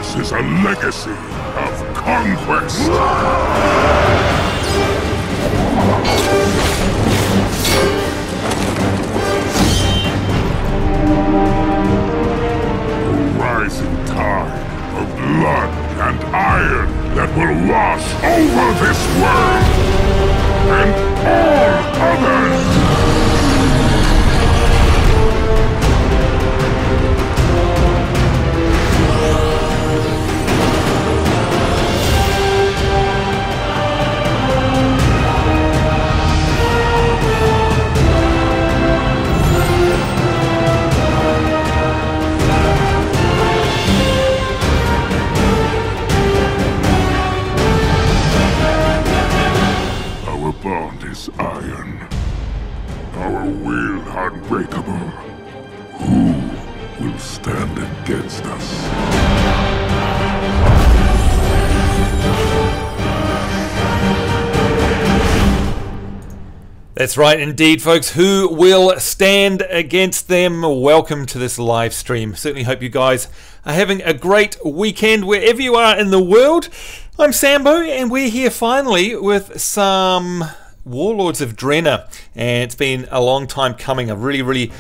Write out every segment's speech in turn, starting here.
This is a legacy of conquest. A rising tide of blood and iron that will wash over this world and all others. Our bond is iron, our will unbreakable. Who will stand against us? That's right indeed, folks. Who will stand against them? Welcome to this live stream. Certainly hope you guys are having a great weekend wherever you are in the world. I'm Sambo, and we're here finally with some Warlords of Draenor, and it's been a long time coming. I've really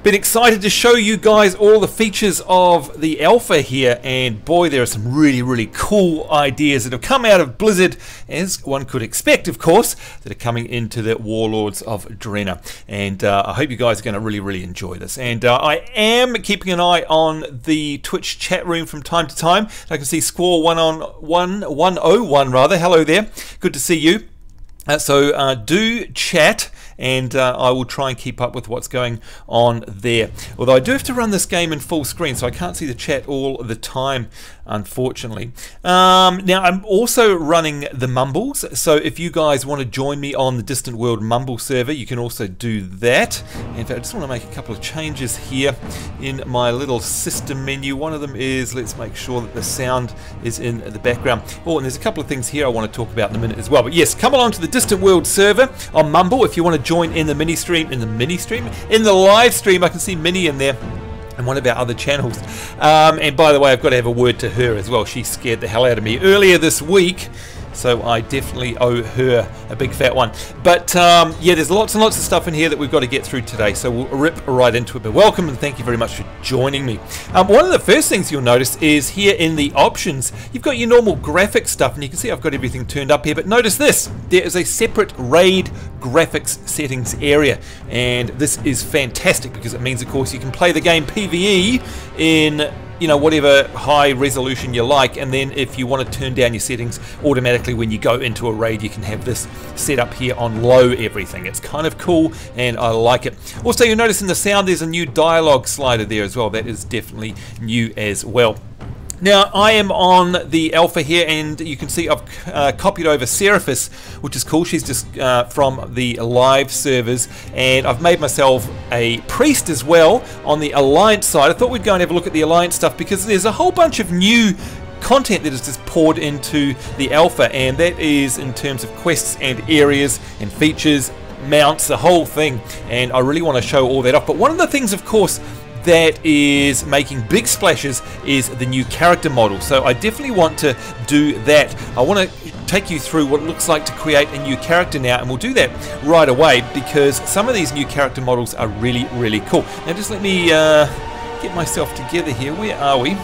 been excited to show you guys all the features of the alpha here, and boy, there are some really cool ideas that have come out of Blizzard, as one could expect, of course, that are coming into the Warlords of Draenor. And I hope you guys are going to really enjoy this. And I am keeping an eye on the Twitch chat room from time to time. I can see Squall 101 rather. Hello there. Good to see you. So do chat, and I will try and keep up with what's going on there. Although I do have to run this game in full screen, so I can't see the chat all the time, unfortunately. Now, I'm also running the Mumbles, so if you guys want to join me on the Distant World Mumble server, you can also do that. In fact, I just want to make a couple of changes here in my little system menu. One of them is, let's make sure that the sound is in the background. Oh, and there's a couple of things here I want to talk about in a minute as well. But yes, come along to the Distant World server on Mumble if you want to join in the in the live stream. I can see Minnie in there, and one of our other channels. And by the way, I've got to have a word to her as well. She scared the hell out of me earlier this week, so I definitely owe her a big fat one. But yeah, there's lots and lots of stuff in here that we've got to get through today, so we'll rip right into it. But welcome, and thank you very much for joining me. One of the first things you'll notice is here in the options, you've got your normal graphics stuff, and you can see I've got everything turned up here. But notice this, there is a separate RAID graphics settings area, and this is fantastic because it means, of course, you can play the game PvE in, you know, whatever high resolution you like, and then if you want to turn down your settings automatically when you go into a raid, you can have this set up here on low everything. It's kind of cool, and I like it. Also, you'll notice in the sound there's a new dialogue slider there as well. That is definitely new as well. Now, I am on the alpha here, and you can see I've copied over Seraphis, which is cool. She's just from the live servers, and I've made myself a priest as well on the Alliance side. I thought we'd go and have a look at the Alliance stuff, because there's a whole bunch of new content that is just poured into the alpha, and that is in terms of quests and areas and features, mounts, the whole thing, and I really want to show all that off. But one of the things, of course, that is making big splashes is the new character model, so I definitely want to do that. I want to take you through what it looks like to create a new character now, and we'll do that right away because some of these new character models are really cool. Now just let me get myself together here. Where are we?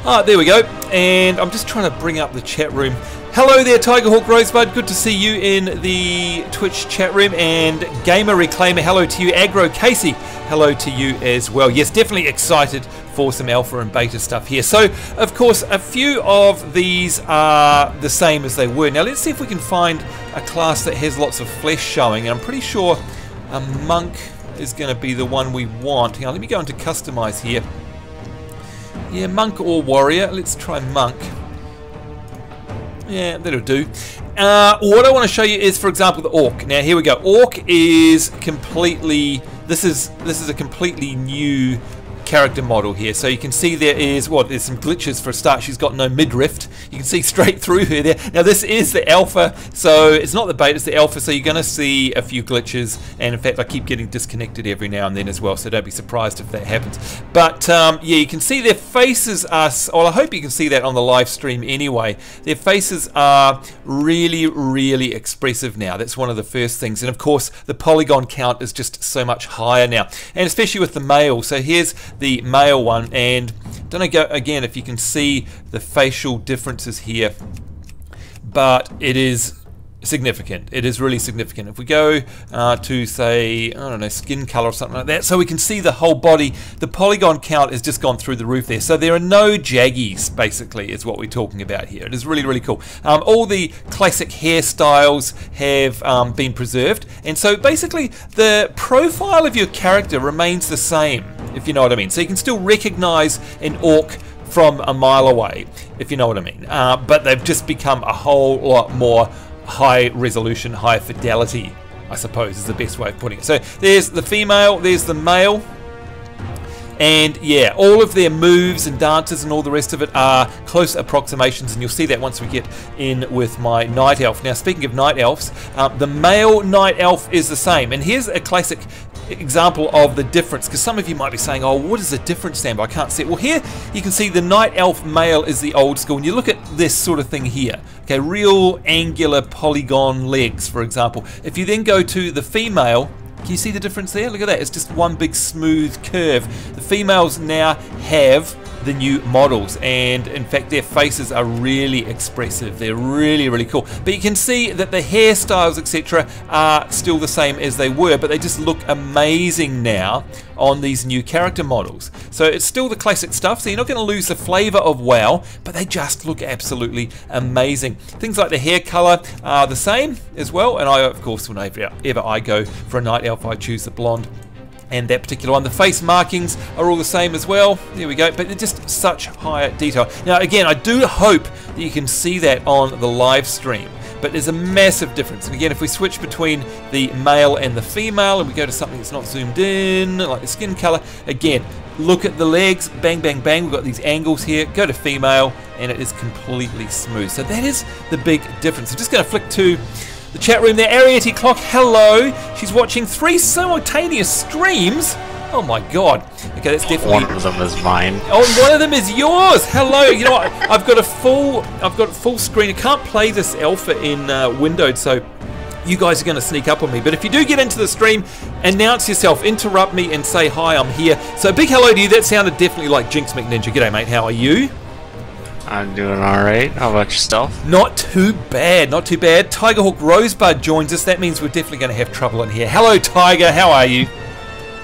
Ah, there we go, and I'm just trying to bring up the chat room. Hello there, Tigerhawk Rosebud. Good to see you in the Twitch chat room. And Gamer Reclaimer, hello to you. Aggro Casey, hello to you as well. Yes, definitely excited for some alpha and beta stuff here. So, of course, a few of these are the same as they were. Now, let's see if we can find a class that has lots of flesh showing. And I'm pretty sure a monk is going to be the one we want. Hang on, let me go into customize here. Yeah, monk or warrior. Let's try monk. Yeah, that'll do. What I want to show you is, for example, the orc. Now here we go. Orc is completely. This is a completely new character model here. So you can see there is, well, there's some glitches for a start. She's got no midriff. You can see straight through her there. Now this is the alpha, so it's not the beta, it's the alpha, so you're going to see a few glitches, and in fact I keep getting disconnected every now and then as well, so don't be surprised if that happens. But yeah, you can see their faces are, well, I hope you can see that on the live stream anyway. Their faces are really, really expressive now. That's one of the first things, and of course the polygon count is just so much higher now, and especially with the male. So here's the male one, and don't know again if you can see the facial differences here, but it is significant. It is really significant. If we go to, say, I don't know, skin color or something like that, so we can see the whole body, the polygon count has just gone through the roof there. So there are no jaggies, basically, is what we're talking about here. It is really, really cool. All the classic hairstyles have been preserved, and so basically the profile of your character remains the same, if you know what I mean. So you can still recognize an orc from a mile away, if you know what I mean. But they've just become a whole lot more high resolution, high fidelity, I suppose is the best way of putting it. So there's the female, there's the male, and yeah, all of their moves and dances and all the rest of it are close approximations, and you'll see that once we get in with my night elf. Now, speaking of night elves, the male night elf is the same, and here's a classic example of the difference, because some of you might be saying, oh, what is the difference, Sambo? I can't see it. Well, here you can see the night elf male is the old school, and you look at this sort of thing here, okay, real angular polygon legs, for example. If you then go to the female, can you see the difference there? Look at that, it's just one big smooth curve. The females now have the new models, and in fact their faces are really expressive. They're really, really cool. But you can see that the hairstyles, etc., are still the same as they were, but they just look amazing now on these new character models. So it's still the classic stuff, so you're not going to lose the flavor of WoW, but they just look absolutely amazing. Things like the hair color are the same as well, and I, of course, whenever I go for a night elf, I choose the blonde. And that particular one, the face markings are all the same as well. There we go, but they're just such higher detail. Now again, I do hope that you can see that on the live stream, but there's a massive difference. And again, if we switch between the male and the female, and we go to something that's not zoomed in, like the skin color, again, look at the legs, bang, bang, bang, we've got these angles here, go to female, and it is completely smooth. So that is the big difference. I'm just going to flick to the chat room there. Arietti Clock, hello. She's watching 3 simultaneous streams. Oh my god. Okay, that's definitely one of them is mine. Oh, one of them is yours. Hello. You know what? I've got full screen. I can't play this alpha in windowed, so you guys are going to sneak up on me. But if you do get into the stream, announce yourself, interrupt me, and say hi. I'm here. So big hello to you. That sounded definitely like Jinx McNinja. G'day, mate. How are you? I'm doing alright. How about yourself? Not too bad, not too bad. Tigerhawk Rosebud joins us. That means we're definitely going to have trouble in here. Hello, Tiger. How are you?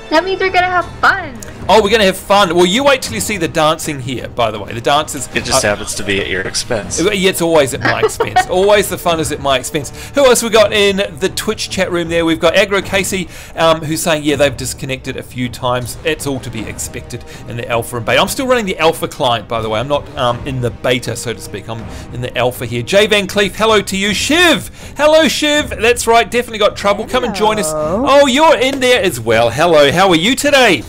That means we're going to have fun. Oh, we're going to have fun. Well, you wait till you see the dancing here, by the way. The dancers... It just happens to be at your expense. Yeah, it's always at my expense. Always the fun is at my expense. Who else we got in the Twitch chat room there? We've got Agro Casey, who's saying, yeah, they've disconnected a few times. It's all to be expected in the alpha and beta. I'm still running the alpha client, by the way. I'm not in the beta, so to speak. I'm in the alpha here. Jay Van Cleef, hello to you. Shiv! Hello, Shiv. That's right. Definitely got trouble. Hello. Come and join us. Oh, you're in there as well. Hello. How are you today?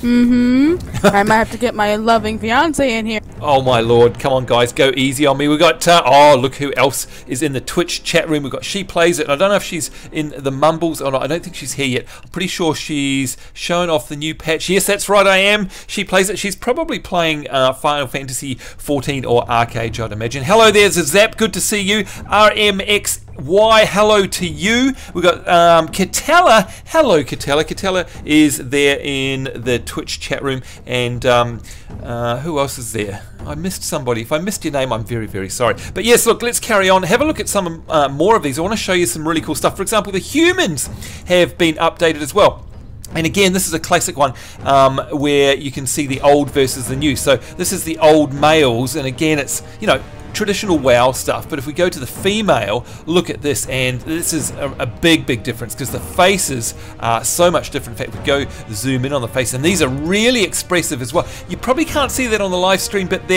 I might have to get my loving fiance in here. Oh my lord, come on guys, go easy on me. We've got, oh look who else is in the Twitch chat room. We've got She Plays It, and I don't know if she's in the Mumbles or not. I don't think she's here yet. I'm pretty sure she's shown off the new patch. Yes, that's right, I am. She Plays It. She's probably playing Final Fantasy 14 or Arcade, I'd imagine. Hello there, Zap, good to see you. RMXY, hello to you. We've got Katella. Hello, Katella. Katella is there in the Twitch chat room, and who else is there? I missed somebody. If I missed your name, I'm very, very sorry. But yes, look, let's carry on. Have a look at some more of these. I want to show you some really cool stuff. For example, the humans have been updated as well. And again, this is a classic one where you can see the old versus the new. So this is the old males, and again, it's, you know, traditional WoW stuff. But if we go to the female, look at this, and this is a big, big difference, because the faces are so much different. In fact, we go zoom in on the face, and these are really expressive as well. You probably can't see that on the live stream, but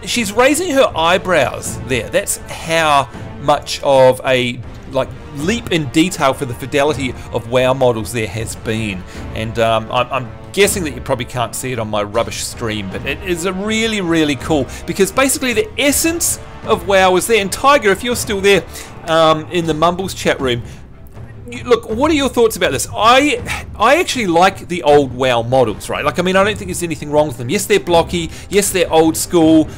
she's raising her eyebrows there. That's how much of a like leap in detail for the fidelity of WoW models there has been. And I'm guessing that you probably can't see it on my rubbish stream, but it is a really cool, because basically the essence of WoW is there. And Tiger, if you're still there in the Mumbles chat room, look, what are your thoughts about this? I actually like the old WoW models, right? Like, I mean, I don't think there's anything wrong with them. Yes, they're blocky. Yes, they're old school.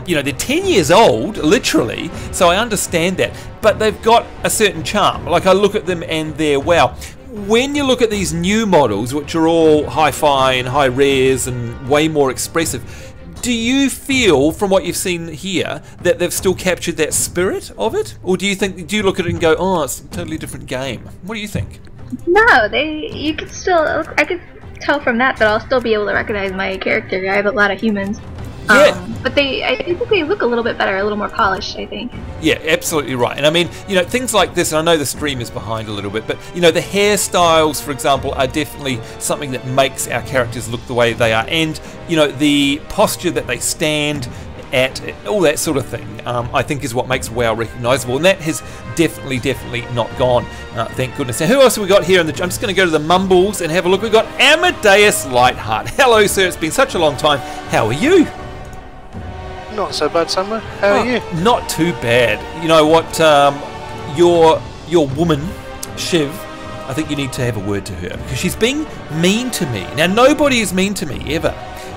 You know, they're 10 years old, literally, so I understand that. But they've got a certain charm. Like, I look at them and they're wow. When you look at these new models, which are all hi-fi and high-res and way more expressive, do you feel, from what you've seen here, that they've still captured that spirit of it? Or do you look at it and go, oh, it's a totally different game? What do you think? No, you could still, I could tell from that I'll still be able to recognize my character. I have a lot of humans. Yeah. But I think they look a little bit better, a little more polished, I think. Yeah, absolutely right. And I mean, you know, things like this, and I know the stream is behind a little bit, but, you know, the hairstyles, for example, are definitely something that makes our characters look the way they are. And, you know, the posture that they stand at, all that sort of thing, I think is what makes WoW recognisable. And that has definitely not gone, thank goodness. Now, who else have we got here? I'm just going to go to the Mumbles and have a look. We've got Amadeus Lightheart. Hello, sir. It's been such a long time. How are you? Not so bad, Summer. How are you? Not too bad. You know what? Your woman, Shiv, I think you need to have a word to her, because she's being mean to me. Now, nobody is mean to me, ever.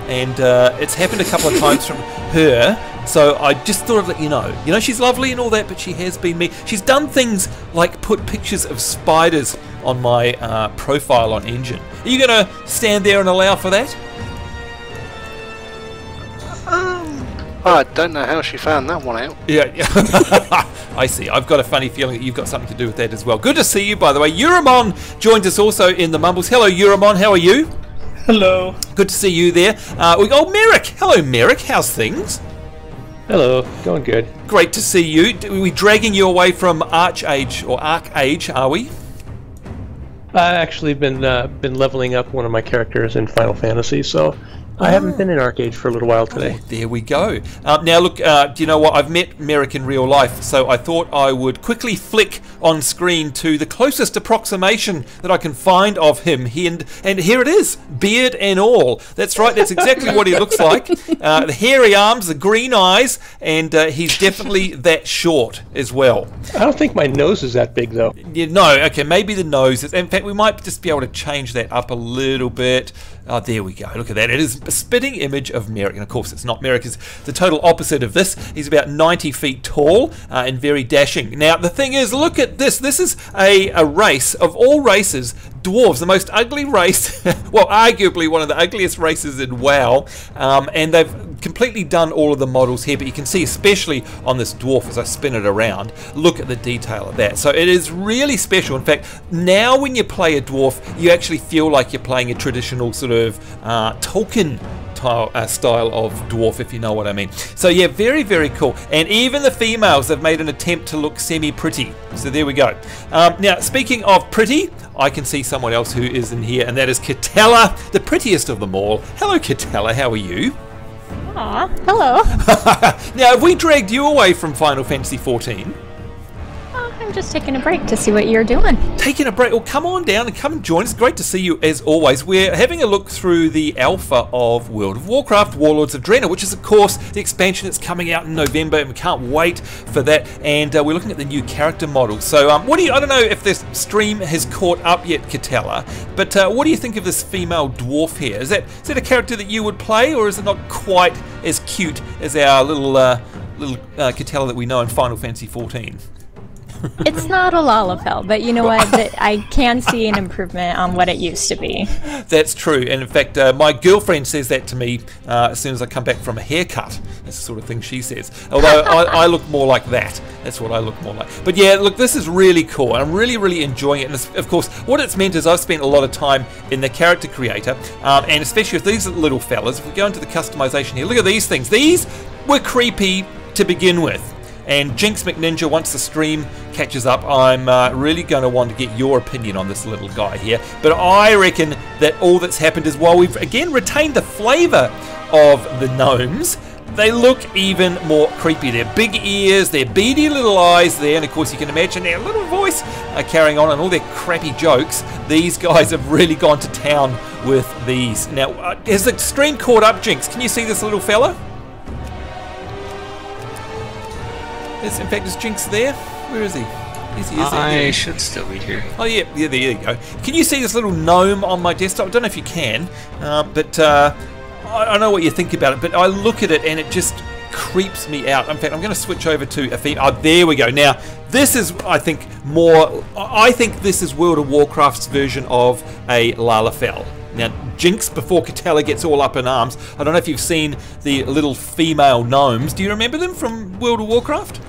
And it's happened a couple of times from her, so I just thought I'd let you know. You know, she's lovely and all that, but she has been mean. She's done things like put pictures of spiders on my profile on Engine. Are you going to stand there and allow for that? I don't know how she found that one out. Yeah. I see. I've got a funny feeling that you've got something to do with that as well. Good to see you, by the way. Euramon joined us also in the Mumbles. Hello, Euramon. How are you? Hello. Good to see you there. Merrick. Hello, Merrick. How's things? Hello. Going good. Great to see you. Are we dragging you away from Archage, or Archage, are we? I've actually been leveling up one of my characters in Final Fantasy, so I haven't been in Arcade for a little while today. Oh, there we go. Now look, do you know what? I've met Merrick in real life, so I thought I would quickly flick on screen to the closest approximation that I can find of him. And here it is, beard and all. That's right, that's exactly what he looks like. The hairy arms, the green eyes, and he's definitely that short as well. I don't think my nose is that big, though. Yeah, no, okay, maybe the nose. In fact, we might just be able to change that up a little bit. Oh, there we go. Look at that. It is a spitting image of Merrick. And of course, it's not Merrick. It's the total opposite of this. He's about 90 feet tall and very dashing. Now, the thing is, look at this. This is a race of all races. Dwarves, the most ugly race. Well, arguably one of the ugliest races in WoW. And they've completely done all of the models here. But you can see, especially on this dwarf, as I spin it around, look at the detail of that. So it is really special. In fact, now when you play a dwarf, you actually feel like you're playing a traditional sort of Tolkien style of dwarf, if you know what I mean. So yeah, very cool. And even the females have made an attempt to look semi-pretty. So there we go. Now, speaking of pretty, I can see someone else who is in here, and that is Catella, the prettiest of them all. Hello, Catella. How are you? Aw, hello. Now, have we dragged you away from Final Fantasy XIV? I'm just taking a break to see what you're doing. Taking a break? Well, come on down and come and join us. Great to see you as always. We're having a look through the alpha of World of Warcraft, Warlords of Draenor, which is, of course, the expansion that's coming out in November, and we can't wait for that. And we're looking at the new character model. So, I don't know if this stream has caught up yet, Catella, but what do you think of this female dwarf here? Is that a character that you would play, or is it not quite as cute as our little Catella that we know in Final Fantasy XIV? It's not a Lalafell, but you know what? I can see an improvement on what it used to be. That's true, and in fact, my girlfriend says that to me as soon as I come back from a haircut. That's the sort of thing she says. Although I look more like that. That's what I look more like. But yeah, look, this is really cool. I'm really enjoying it. And of course, what it's meant is I've spent a lot of time in the character creator, and especially with these little fellas. If we go into the customization here, look at these things. These were creepy to begin with. And Jinx McNinja, once the stream catches up, I'm really going to want to get your opinion on this little guy here. But I reckon that all that's happened is, while we've again retained the flavour of the gnomes, they look even more creepy. Their big ears, their beady little eyes there, and of course you can imagine their little voice carrying on and all their crappy jokes. These guys have really gone to town with these. Now, has the stream caught up, Jinx? Can you see this little fella? In fact, is Jinx there? Where is he? I should still be here. Oh yeah, there you go. Can you see this little gnome on my desktop? I don't know if you can, but I know what you think about it, but I look at it and it just creeps me out. In fact, I'm going to switch over to a female. Oh, there we go. Now, this is, I think, this is World of Warcraft's version of a Lalafell. Now, Jinx, before Catella gets all up in arms, I don't know if you've seen the little female gnomes. Do you remember them from World of Warcraft?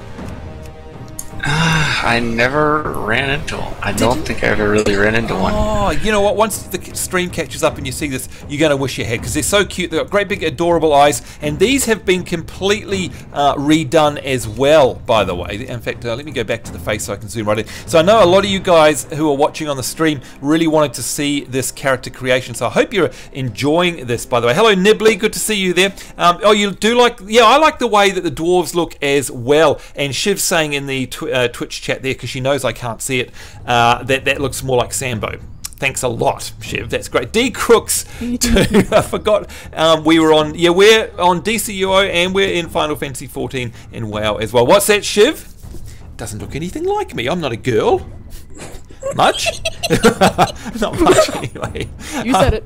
I never ran into one. I don't think I ever really ran into one. Oh, you know what? Once the stream catches up and you see this, you're going to wish you had, because they're so cute. They've got great big adorable eyes, and these have been completely redone as well, by the way. In fact, let me go back to the face so I can zoom right in. So I know a lot of you guys who are watching on the stream really wanted to see this character creation, so I hope you're enjoying this, by the way. Hello, Nibbly. Good to see you there. Oh, you do like... Yeah, I like the way that the dwarves look as well, and Shiv's saying in the Twitch chat there, because she knows I can't see it, that looks more like Sambo. Thanks a lot, Shiv. That's great. D Crooks too. I forgot we were on. Yeah, we're on DCUO and we're in Final Fantasy 14 and WoW as well. What's that, Shiv? Doesn't look anything like me. I'm not a girl. Much? Not much anyway. You said it.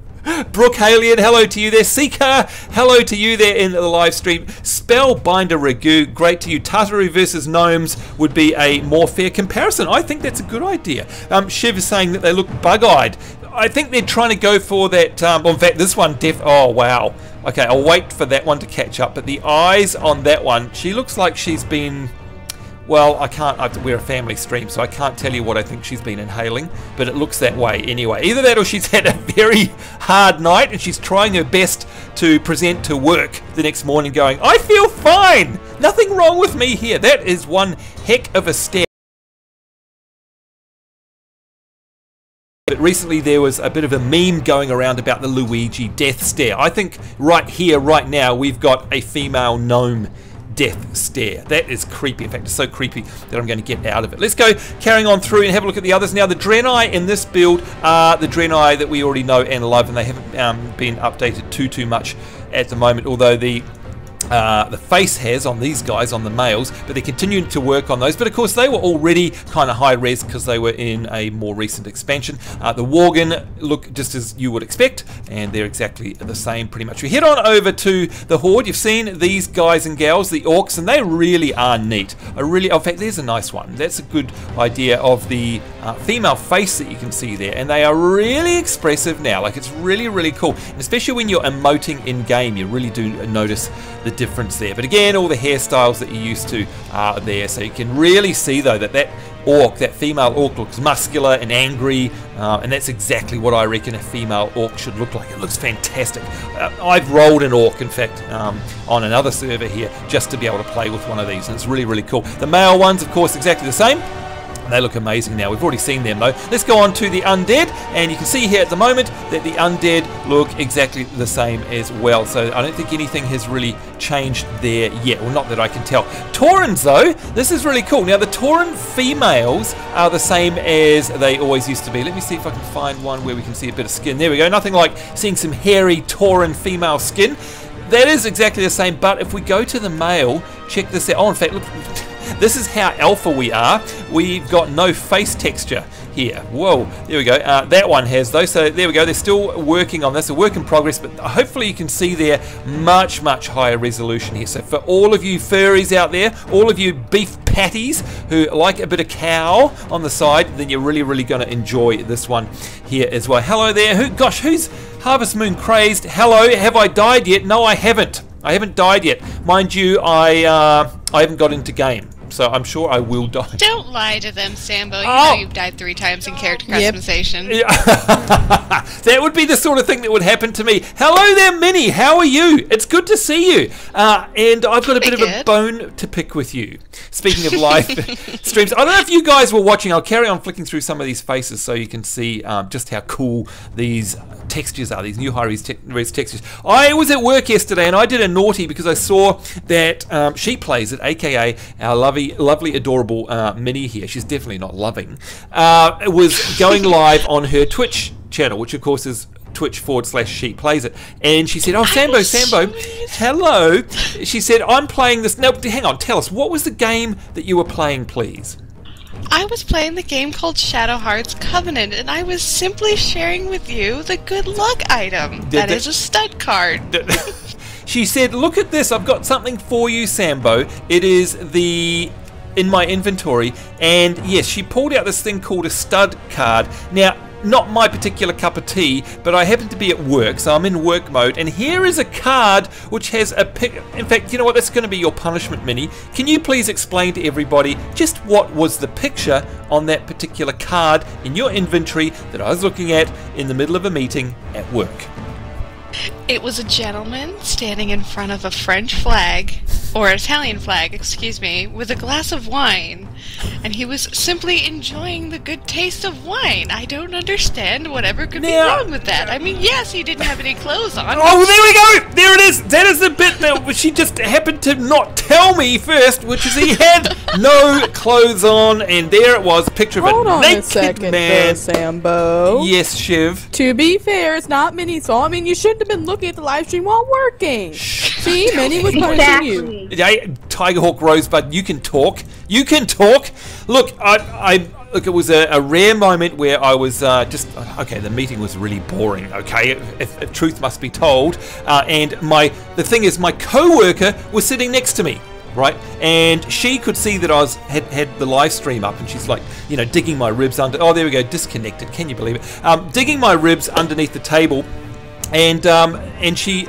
Brooke Halian, hello to you there. Seeker, hello to you there in the live stream. Spellbinder Ragu, great to you. Tartaru versus Gnomes would be a more fair comparison. I think that's a good idea. Shiv is saying that they look bug-eyed. I think they're trying to go for that. Well, in fact, this one, oh, wow. Okay, I'll wait for that one to catch up. But the eyes on that one, she looks like she's been... Well, we're a family stream, so I can't tell you what I think she's been inhaling, but it looks that way anyway. Either that or she's had a very hard night and she's trying her best to present to work the next morning going, I feel fine! Nothing wrong with me here. That is one heck of a stare. But recently there was a bit of a meme going around about the Luigi death stare. I think right here, right now, we've got a female gnome death stare. That is creepy. In fact, it's so creepy that I'm going to get out of it. Let's go carrying on through and have a look at the others. Now, the Draenor in this build are the Draenor that we already know and love, and they haven't been updated too much at the moment, although the face has on these guys, on the males, but they're continuing to work on those. But of course, they were already kind of high res because they were in a more recent expansion. The Worgen look just as you would expect, and they're exactly the same pretty much. We head on over to the Horde. You've seen these guys and gals, the orcs, and they really are neat. In fact, there's a nice one. That's a good idea of the female face that you can see there, and they are really expressive now. Like, it's really cool, and especially when you're emoting in game, you really do notice the difference there. But again, all the hairstyles that you're used to are there, so you can really see though that orc, that female orc, looks muscular and angry, and that's exactly what I reckon a female orc should look like. It looks fantastic. I've rolled an orc, in fact, on another server here just to be able to play with one of these, and it's really cool. The male ones, of course, exactly the same. They look amazing now. We've already seen them though. Let's go on to the undead, and you can see here at the moment that the undead look exactly the same as well. So I don't think anything has really changed there yet. Well, not that I can tell. Taurens though, this is really cool. Now the Tauren females are the same as they always used to be. Let me see if I can find one where we can see a bit of skin. There we go. Nothing like seeing some hairy Tauren female skin. That is exactly the same, but if we go to the male, check this out. Oh, in fact, look. This is how alpha we are. We've got no face texture here. Whoa, there we go. That one has though, so there we go. They're still working on this, a work in progress, but hopefully you can see there much higher resolution here. So for all of you furries out there, all of you beef patties who like a bit of cow on the side, then you're really going to enjoy this one here as well. Hello there. Who's Harvest Moon crazed? Hello, have I died yet? No, I haven't. I haven't died yet. Mind you, I haven't got into game. so I'm sure I will die. Don't lie to them, Sambo. You know you've died 3 times in character customization. Yeah. That would be the sort of thing that would happen to me. Hello there, Minnie. How are you? It's good to see you. And I've got a bit of a bone to pick with you. Speaking of live streams, I don't know if you guys were watching. I'll carry on flicking through some of these faces so you can see just how cool these textures are, these new high-res textures. I was at work yesterday and I did a naughty because I saw that She Plays It, aka our lovely adorable Minnie here, she's definitely not loving, was going live on her Twitch channel, which of course is Twitch.com/She Plays It, and she said, "Oh, Sambo, hello." She said, "I'm playing this." Now, hang on, tell us, what was the game that you were playing, please? I was playing the game called Shadow Hearts Covenant, and I was simply sharing with you the good luck item. That is a stud card. She said, "Look at this, I've got something for you, Sambo. It is in my inventory," and yes, she pulled out this thing called a stud card. Now, not my particular cup of tea, but I happen to be at work, so I'm in work mode, and here is a card which has a pic. In fact, you know what, that's going to be your punishment, Minnie. Can you please explain to everybody just what was the picture on that particular card in your inventory that I was looking at in the middle of a meeting at work? It was a gentleman standing in front of a French flag, or Italian flag, excuse me, with a glass of wine, and he was simply enjoying the good taste of wine. I don't understand whatever could be wrong with that. I mean, yes, he didn't have any clothes on. Oh, there we go! There it is! That is the bit that she just happened to not tell me first, which is he had no clothes on, and there it was, a picture of Hold a on naked a second man. there, Sambo. Yes, Shiv. To be fair, it's not Minnie, so I mean, you shouldn't have been looking at the live stream while working. See, Minnie was punishing you. Hey, Tigerhawk Rosebud, you can talk. You can talk. Look, look, it was a rare moment where I was okay, the meeting was really boring, okay, if truth must be told, and the thing is, my co-worker was sitting next to me, right, and she could see that I had the live stream up, and she's like, you know, digging my ribs under, oh, there we go, disconnected, can you believe it, digging my ribs underneath the table, and she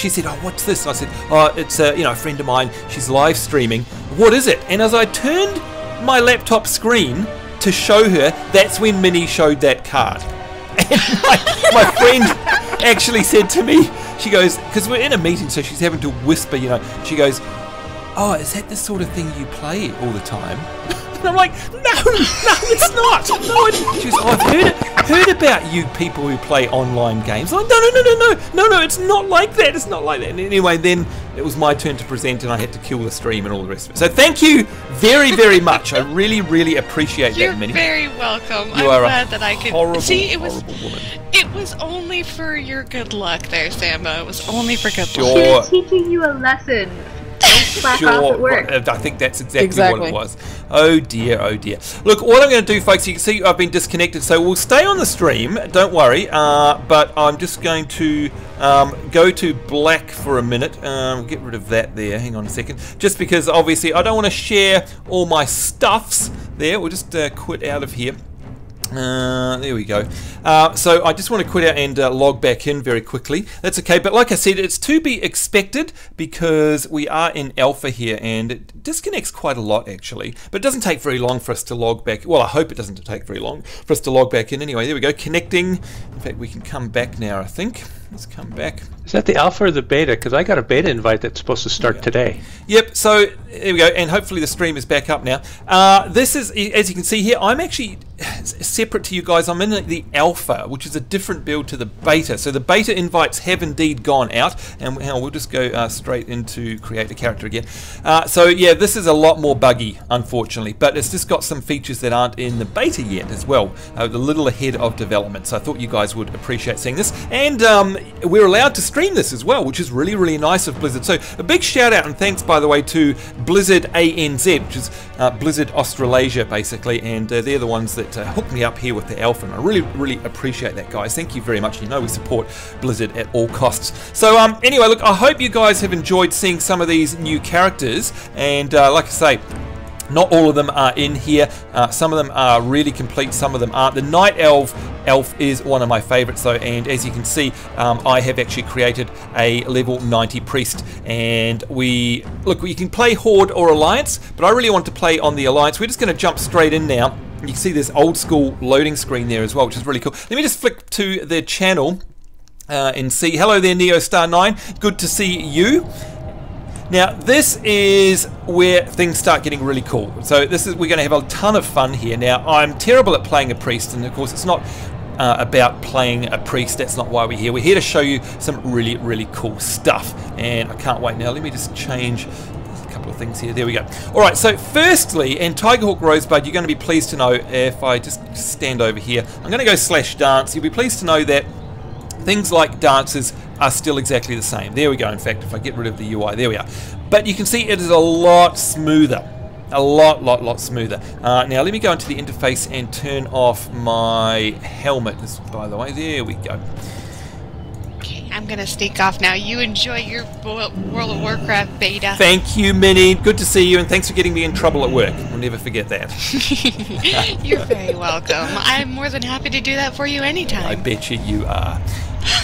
said, "Oh, what's this?" And I said, "Oh, it's a friend of mine. She's live streaming. What is it?" And as I turned my laptop screen to show her, that's when Minnie showed that card. And my friend actually said to me, she goes, because we're in a meeting, so she's having to whisper, you know. She goes, "Oh, is that the sort of thing you play all the time?" And I'm like, no, it's not. No, she goes, "Oh, I've heard about you people who play online games." I'm like, no, it's not like that. It's not like that. And anyway, then it was my turn to present, and I had to kill the stream and all the rest of it. So thank you very, very much. I really, really appreciate that, Minnie. You're very welcome. You are glad that I could horrible, see. horrible woman. It was only for your good luck, there, Sambo. It was only for good Sure. luck. She was teaching you a lesson. Don't slack off at work. I think that's exactly what it was. Oh dear, oh dear. Look, what I'm going to do, folks, you can see I've been disconnected, so we'll stay on the stream, don't worry, but I'm just going to go to black for a minute, get rid of that there, hang on a second, just because obviously I don't want to share all my stuffs there. We'll just quit out of here. There we go. So I just want to quit out and log back in very quickly. That's okay, but like I said, it's to be expected because we are in alpha here and it disconnects quite a lot actually, but it doesn't take very long for us to log back. Well, I hope it doesn't take very long for us to log back in. Anyway, there we go, connecting. In fact, we can come back now, I think. Let's come back. Is that the alpha or the beta? Because I got a beta invite that's supposed to start today. Yep, so there we go, and hopefully the stream is back up now. This is, as you can see here, I'm actually separate to you guys. I'm in the alpha, which is a different build to the beta. So the beta invites have indeed gone out, and we'll just go straight into create a character again. So yeah, this is a lot more buggy, unfortunately, but it's just got some features that aren't in the beta yet as well. A little ahead of development, so I thought you guys would appreciate seeing this. And we're allowed to stream this as well, which is really, really nice of Blizzard. So a big shout out and thanks, by the way, to Blizzard ANZ, which is Blizzard Australasia, basically, and they're the ones that hooked me up here with the alpha, and I really, really appreciate that, guys. Thank you very much. You know we support Blizzard at all costs. So anyway, look, I hope you guys have enjoyed seeing some of these new characters, and like I say, Not all of them are in here. Some of them are really complete, some of them aren't. The Night Elf is one of my favorites though, and as you can see, I have actually created a level 90 priest, and we can play Horde or Alliance, but I really want to play on the Alliance. We're just going to jump straight in now. You can see this old school loading screen there as well, which is really cool. Let me just flick to the channel and see. Hello there, NeoStar9. Good to see you. Now this is where things start getting really cool. So we're going to have a ton of fun here. Now I'm terrible at playing a priest, and of course it's not about playing a priest. That's not why we're here. We're here to show you some really, really cool stuff, and I can't wait. Now let me just change a couple of things here. There we go. Alright, so firstly, and Tigerhawk Rosebud, you're going to be pleased to know, if I just stand over here, I'm going to go /dance. You'll be pleased to know that things like dances are still exactly the same. There we go. In fact, if I get rid of the UI, there we are. But you can see it is a lot smoother. A lot smoother. Now let me go into the interface and turn off my helmet. By the way, there we go. Okay, I'm gonna sneak off now. You enjoy your World of Warcraft beta. Thank you, Minnie. Good to see you, and thanks for getting me in trouble at work. I'll never forget that. You're very welcome. I'm more than happy to do that for you anytime. I bet you are.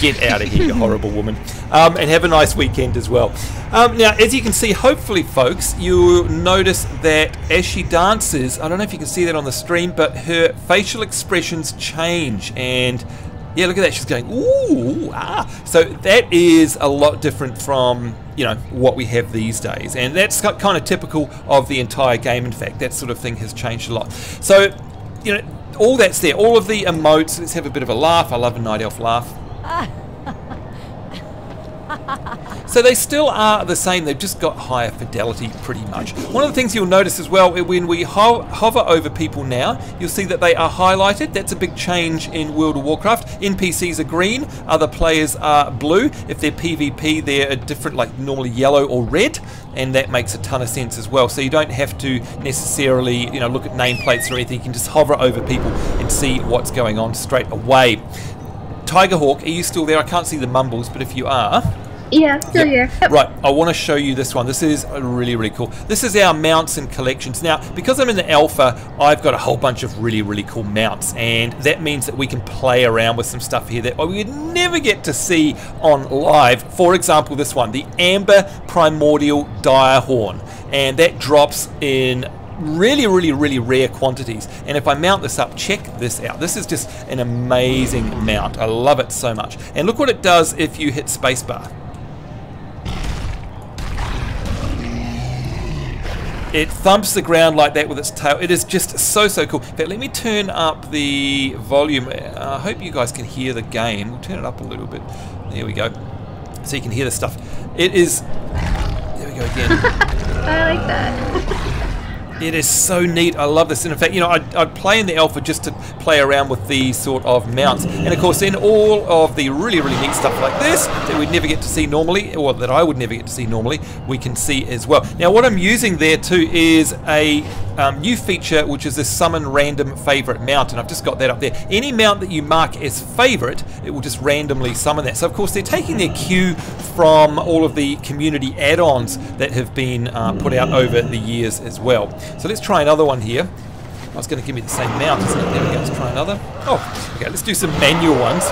Get out of here, you horrible woman. And have a nice weekend as well. Now, as you can see, hopefully, folks, you'll notice that as she dances, I don't know if you can see that on the stream, but her facial expressions change. And yeah, look at that. She's going, ooh, ah. So that is a lot different from, you know, what we have these days. And that's kind of typical of the entire game, in fact. That sort of thing has changed a lot. So, you know, all that's there. All of the emotes. Let's have a bit of a laugh. I love a Night Elf laugh. So they still are the same, they've just got higher fidelity pretty much. One of the things you'll notice as well, when we hover over people now, you'll see that they are highlighted. That's a big change in World of Warcraft. NPCs are green, other players are blue. If they're PvP, they're different, like normally yellow or red, and that makes a ton of sense as well. So you don't have to necessarily, you know, look at nameplates or anything. You can just hover over people and see what's going on straight away. Tigerhawk, are you still there? I can't see the mumbles, but if you are... Yeah, still here. Yep. Right, I want to show you this one. This is really, really cool. This is our mounts and collections. Now, because I'm in the alpha, I've got a whole bunch of really, really cool mounts, and that means that we can play around with some stuff here that we would never get to see on live. For example, this one, the Amber Primordial Direhorn, and that drops in really, really, really rare quantities. And if I mount this up, check this out. This is just an amazing mount. I love it so much. And look what it does if you hit spacebar. It thumps the ground like that with its tail. It is just so cool. In fact, let me turn up the volume. I hope you guys can hear the game. We'll turn it up a little bit. There we go. So you can hear the stuff. It is... There we go again. I like that. It is so neat. I love this. And in fact, you know, I'd play in the alpha just to play around with these sort of mounts. And of course, then all of the really, really neat stuff like this that we'd never get to see normally, or that I would never get to see normally, we can see as well. Now, what I'm using there too is a new feature, which is this summon random favorite mount. And I've just got that up there. Any mount that you mark as favorite, it will just randomly summon that. So of course, they're taking their cue from all of the community add-ons that have been put out over the years as well. So let's try another one here. Oh, it's going to give me the same mount, isn't it? There we go, let's try another. Oh, okay, let's do some manual ones.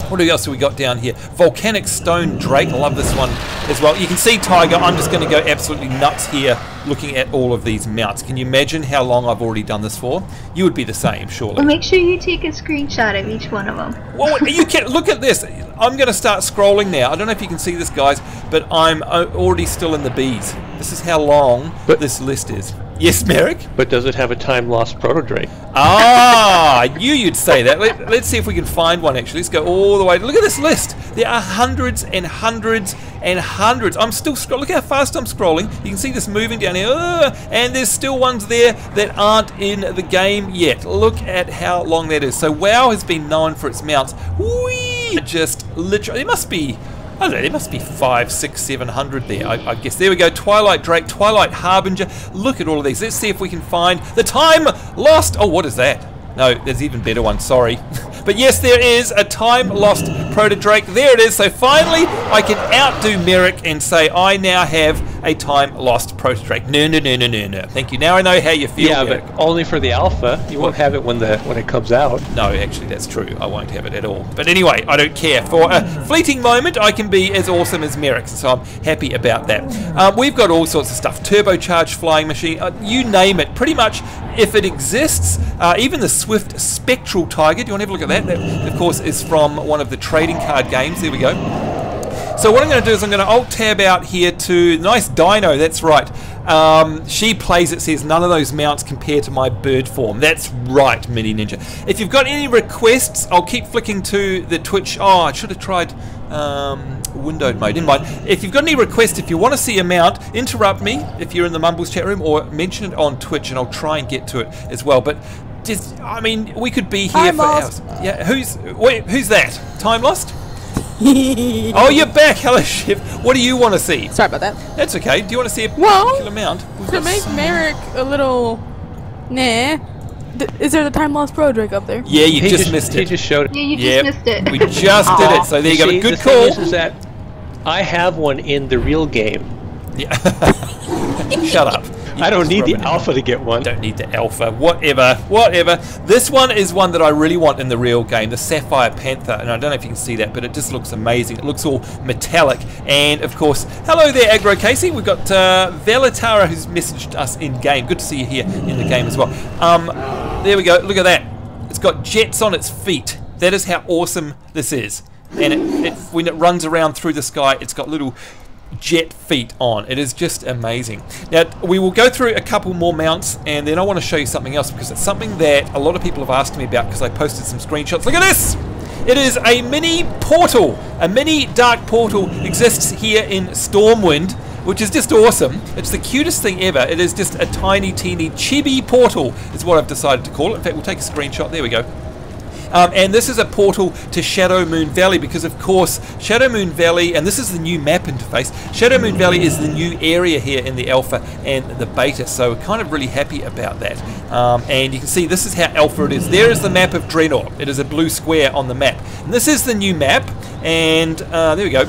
What else have we got down here? Volcanic Stone Drake, I love this one as well. You can see, Tiger, I'm just going to go absolutely nuts here looking at all of these mounts. Can you imagine how long I've already done this for? You would be the same, surely. Well, make sure you take a screenshot of each one of them. Well, you can look at this. I'm going to start scrolling now. I don't know if you can see this, guys, but I'm already still in the bees. This is how long this list is. Yes, Merrick? But does it have a time-lost proto-drake? Ah, I knew you'd say that. Let's see if we can find one, actually. Let's go all the way. Look at this list. There are hundreds and hundreds and hundreds. I'm still scrolling. Look how fast I'm scrolling. You can see this moving down here. And there's still ones there that aren't in the game yet. Look at how long that is. So WoW has been known for its mounts. Whee! Just literally, it must be... I don't know, there must be 500, 600, 700 there, I guess. There we go, Twilight Drake, Twilight Harbinger. Look at all of these. Let's see if we can find the Time Lost. Oh, what is that? No, there's even better ones, sorry. But yes, there is a Time Lost Proto-Drake. There it is. So finally, I can outdo Merrick and say I now have a time-lost Proto-Drake. No. Thank you. Now I know how you feel. Yeah, Merrick. but only for the alpha. You won't have it when it comes out. No, actually, that's true. I won't have it at all. But anyway, I don't care. For a fleeting moment, I can be as awesome as Merrick, so I'm happy about that. We've got all sorts of stuff. Turbocharged flying machine, you name it. Pretty much, if it exists, even the Swift Spectral Tiger. Do you want to have a look at that? That, of course, is from one of the trading card games. There we go. So what I'm going to do is I'm going to alt-tab out here to nice Dino. That's right. She plays, it says, none of those mounts compare to my bird form. That's right, Mini Ninja. If you've got any requests, I'll keep flicking to the Twitch. Oh, I should have tried windowed mode. Never mind. If you've got any requests, if you want to see a mount, interrupt me if you're in the Mumbles chat room, or mention it on Twitch, and I'll try and get to it as well. But just, I mean, we could be here for hours. Yeah, who's that? Time lost? Oh, you're back. Hello, Shiv. What do you want to see? Sorry about that. That's okay. Do you want to see a particular mount? To make Merrick a little... Nah. Is there the time lost Pro Drake up there? Yeah, you just missed it. He just showed it. Yeah, you just missed it. We just did it. So there you go. Good the call. Thing is that I have one in the real game. Yeah. Shut up. I don't need the alpha to get one. Don't need the alpha. Whatever. This one is one that I really want in the real game, the Sapphire Panther. And I don't know if you can see that, but it just looks amazing. It looks all metallic. And, of course, hello there, Agro Casey. We've got Velatara, who's messaged us in-game. Good to see you here in the game as well. There we go. Look at that. It's got jets on its feet. That is how awesome this is. And when it runs around through the sky, it's got little jet feet on. It is just amazing. Now, we will go through a couple more mounts, and then I want to show you something else, because it's something that a lot of people have asked me about, because I posted some screenshots. Look at this! It is a mini portal. A mini dark portal exists here in Stormwind, which is just awesome. It's the cutest thing ever. It is just a tiny, teeny, chibi portal, is what I've decided to call it. In fact, we'll take a screenshot. There we go. And this is a portal to Shadow Moon Valley, because of course Shadow Moon Valley, and this is the new map interface, Shadow Moon Valley is the new area here in the alpha and the beta, so we're kind of really happy about that. And you can see this is how alpha it is. There is the map of Draenor. It is a blue square on the map, and this is the new map, and there we go.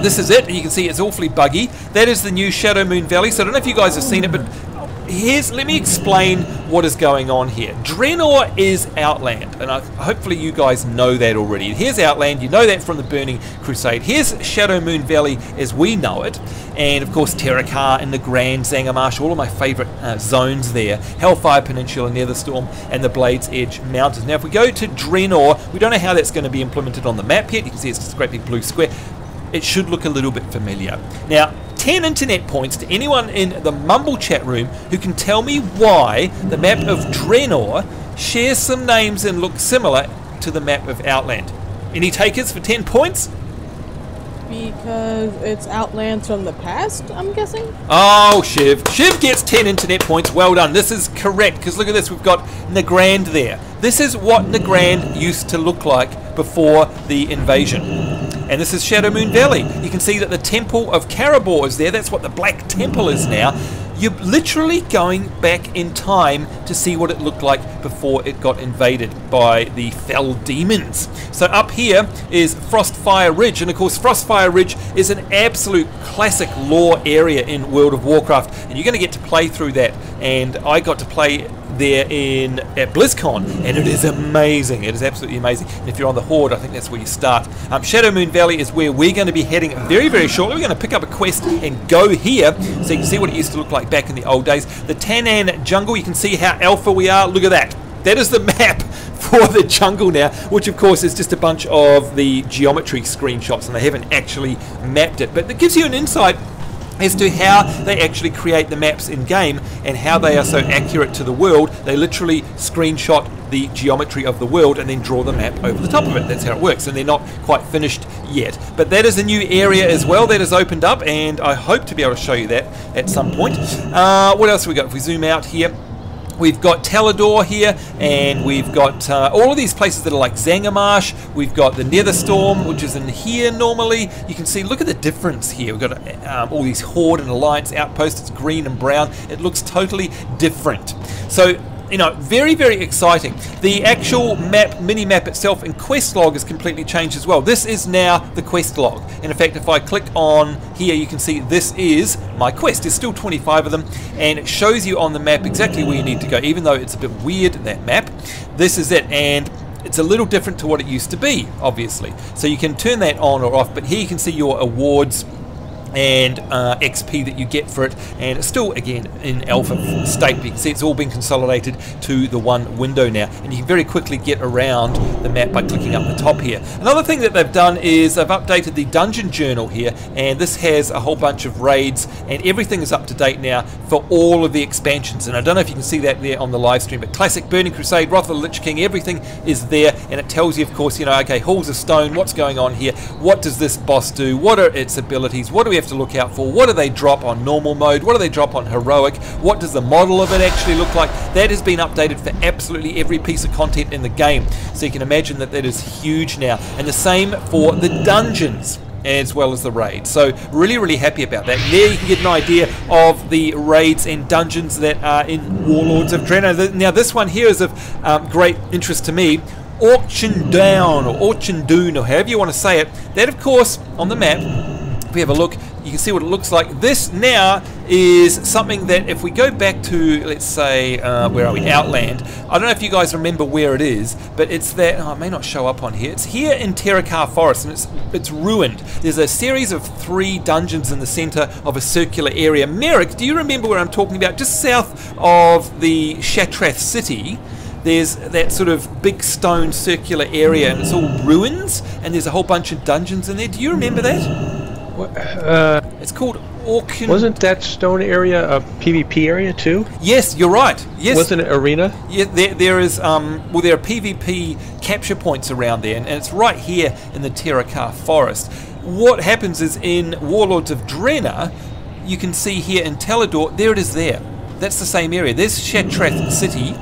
This is it, and you can see it's awfully buggy. That is the new Shadow Moon Valley. So I don't know if you guys have seen it, but let me explain what is going on here. Draenor is Outland, and hopefully you guys know that already. Here's Outland, you know that from the Burning Crusade. Here's Shadow Moon Valley as we know it, and of course Terrakar and the Grand Zangarmarsh, all of my favourite zones there. Hellfire Peninsula, Netherstorm, and the Blade's Edge Mountains. Now if we go to Draenor, we don't know how that's going to be implemented on the map yet. You can see it's just a great big blue square. It should look a little bit familiar. Now, 10 internet points to anyone in the Mumble chat room who can tell me why the map of Draenor shares some names and looks similar to the map of Outland. Any takers for 10 points? Because it's Outlands from the past, I'm guessing? Oh, Shiv. Shiv gets 10 internet points. Well done. This is correct, because look at this. We've got Nagrand there. This is what Nagrand used to look like before the invasion. And this is Shadow Moon Valley. You can see that the Temple of Karabor is there. That's what the Black Temple is now. You're literally going back in time to see what it looked like before it got invaded by the fell demons. So up here is Frostfire Ridge, and of course Frostfire Ridge is an absolute classic lore area in World of Warcraft, and you're going to get to play through that, and I got to play there at BlizzCon, and it is amazing. It is absolutely amazing. And if you're on the Horde, I think that's where you start. Shadow Moon Valley is where we're going to be heading very, very shortly. We're going to pick up a quest and go here, so you can see what it used to look like back in the old days. The Tannan Jungle, you can see how alpha we are. Look at that. That is the map for the jungle now, which of course is just a bunch of the geometry screenshots, and they haven't actually mapped it. But it gives you an insight as to how they actually create the maps in game and how they are so accurate to the world. They literally screenshot the geometry of the world and then draw the map over the top of it. That's how it works, and they're not quite finished yet. But that is a new area as well that has opened up, and I hope to be able to show you that at some point. What else have we got? If we zoom out here, we've got Talador here, and we've got all of these places that are like Zangarmarsh. We've got the Netherstorm, which is in here normally. You can see, look at the difference here. We've got all these Horde and Alliance outposts. It's green and brown. It looks totally different. So you know, very, very exciting. The actual map, mini-map itself in quest log is completely changed as well. This is now the quest log. And in fact, if I click on here, you can see this is my quest. There's still 25 of them, and it shows you on the map exactly where you need to go, even though it's a bit weird, that map. This is it, and it's a little different to what it used to be, obviously. So you can turn that on or off, but here you can see your awards and XP that you get for it, and it's still again in alpha state. You can see it's all been consolidated to the one window now, and you can very quickly get around the map by clicking up the top here. Another thing that they've done is they've updated the dungeon journal here, and this has a whole bunch of raids, and everything is up to date now for all of the expansions. And I don't know if you can see that there on the live stream, but Classic, Burning Crusade, Wrath of the Lich King, everything is there, and it tells you, of course, you know, okay, Halls of Stone, what's going on here, what does this boss do, what are its abilities, what do we have to look out for, what do they drop on normal mode, what do they drop on heroic, what does the model of it actually look like. That has been updated for absolutely every piece of content in the game, so you can imagine that that is huge now. And the same for the dungeons as well as the raids, so really happy about that. There you can get an idea of the raids and dungeons that are in Warlords of Draenor. Now this one here is of great interest to me. Auction Down, or Auction Doon, or however you want to say it. That, of course, on the map, if we have a look, you can see what it looks like. This now is something that if we go back to, let's say, where are we? Outland. I don't know if you guys remember where it is, but it's that, oh, it may not show up on here. It's here in Terrakar Forest, and it's ruined. There's a series of 3 dungeons in the center of a circular area. Merrick, do you remember where I'm talking about? Just south of the Shatrath city, there's that sort of big stone circular area, and it's all ruins, and there's a whole bunch of dungeons in there. Do you remember that? It's called Auction. Wasn't that stone area a PvP area too? Yes, you're right. Yes. Wasn't it arena? Yeah, there is. Well, there are PvP capture points around there, and it's right here in the Terrakar Forest. What happens is in Warlords of Draenor, you can see here in Talador, there it is there. That's the same area. There's Shatrath City,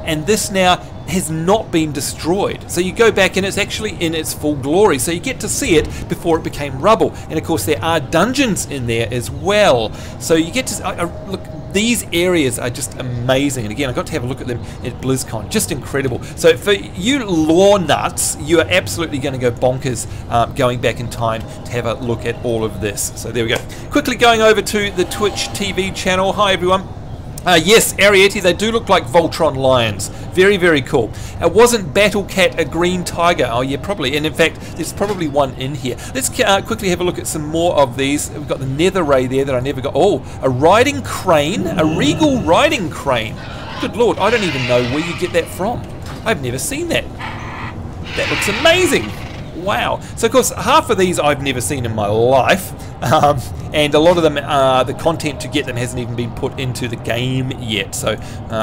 and this now has not been destroyed. So you go back and it's actually in its full glory. So you get to see it before it became rubble. And of course there are dungeons in there as well. So you get to look. These areas are just amazing, and again I got to have a look at them at BlizzCon, just incredible. So for you lore nuts, you are absolutely going to go bonkers going back in time to have a look at all of this. So there we go. Quickly going over to the Twitch TV channel. Hi everyone. Yes, Arietti, they do look like Voltron lions. Very cool. Wasn't Battle Cat a green tiger? Oh yeah, probably. And in fact, there's probably one in here. Let's quickly have a look at some more of these. We've got the Nether Ray there that I never got. Oh, a riding crane, a regal riding crane. Good lord, I don't even know where you get that from. I've never seen that. That looks amazing. Wow. So of course half of these I've never seen in my life, and a lot of them the content to get them hasn't even been put into the game yet. So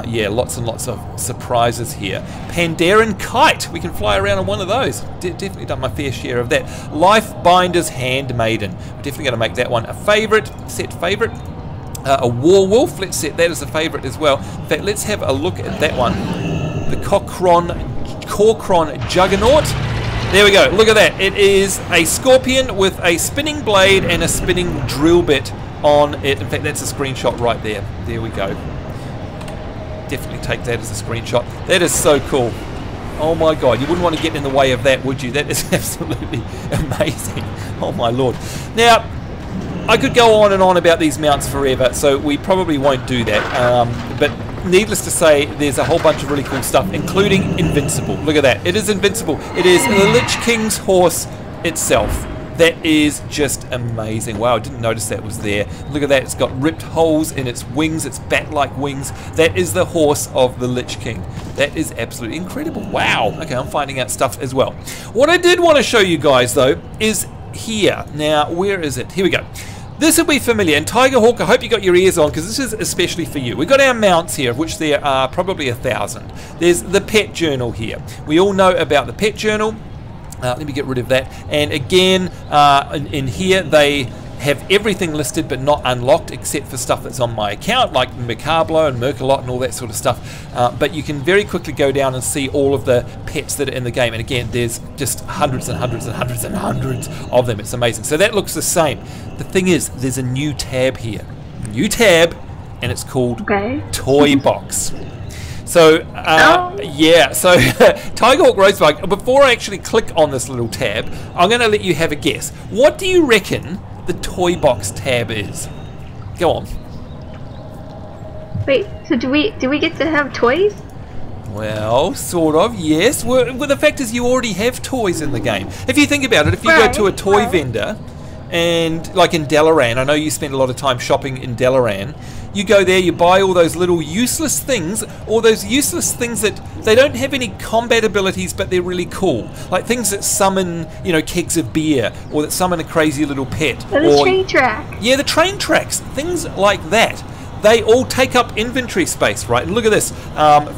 yeah, lots and lots of surprises here. Pandaren Kite, we can fly around on one of those. Definitely done my fair share of that. Lifebinder's Handmaiden, we're definitely going to make that one a favorite, set favorite. A Warwolf, let's set that as a favorite as well. In fact, let's have a look at that one. The Korkron Juggernaut. There we go, look at that. It is a scorpion with a spinning blade and a spinning drill bit on it. In fact, that's a screenshot right there. There we go. Definitely take that as a screenshot. That is so cool. Oh my god, you wouldn't want to get in the way of that, would you? That is absolutely amazing. Oh my lord. Now, I could go on and on about these mounts forever, so we probably won't do that. But needless to say, there's a whole bunch of really cool stuff, including Invincible. Look at that. It is Invincible. It is the Lich King's horse itself. That is just amazing. Wow, I didn't notice that was there. Look at that. It's got ripped holes in its wings, its bat-like wings. That is the horse of the Lich King. That is absolutely incredible. Wow. Okay, I'm finding out stuff as well. What I did want to show you guys, though, is here. Now, where is it? Here we go. This will be familiar, and Tiger Hawk, I hope you got your ears on, because this is especially for you. We've got our mounts here, of which there are probably 1,000. There's the pet journal here. We all know about the pet journal. Let me get rid of that. And again, in here, they have everything listed but not unlocked, except for stuff that's on my account, like Macablo and Merkalot and all that sort of stuff. But you can very quickly go down and see all of the pets that are in the game. And again, there's just hundreds and hundreds and hundreds and hundreds of them. It's amazing. So that looks the same. The thing is, there's a new tab here. New tab, and it's called Toy Box. So, yeah, so Tigerhawk Rosebud, before I actually click on this little tab, I'm going to let you have a guess. What do you reckon the toy box tab is? Go on. Wait, so do we get to have toys? Well, sort of, yes. Well, the fact is you already have toys in the game. If you think about it, if you go to a toy vendor, and like in Dalaran, I know you spend a lot of time shopping in Dalaran, you go there, you buy all those little useless things, all those useless things that they don't have any combat abilities, but they're really cool. Like things that summon, you know, kegs of beer, or that summon a crazy little pet. Or the train track. Yeah, the train tracks, things like that. They all take up inventory space, right? And look at this.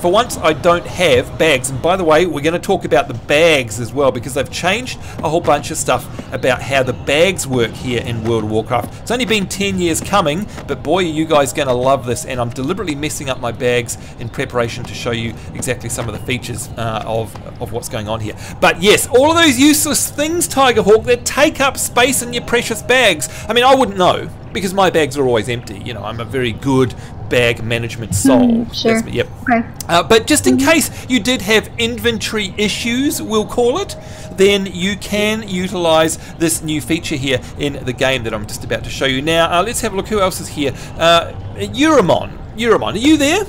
For once, I don't have bags. And by the way, we're going to talk about the bags as well, because they've changed a whole bunch of stuff about how the bags work here in World of Warcraft. It's only been 10 years coming, but boy, are you guys going to love this. And I'm deliberately messing up my bags in preparation to show you exactly some of the features of what's going on here. But yes, all of those useless things, Tigerhawk, that take up space in your precious bags. I mean, I wouldn't know, because my bags are always empty. You know, I'm a very good bag management soul. Sure. That's me, yep. Okay. But just in case you did have inventory issues, we'll call it, then you can utilize this new feature here in the game that I'm just about to show you now. Let's have a look. Who else is here? Euramon. Euramon, are you there?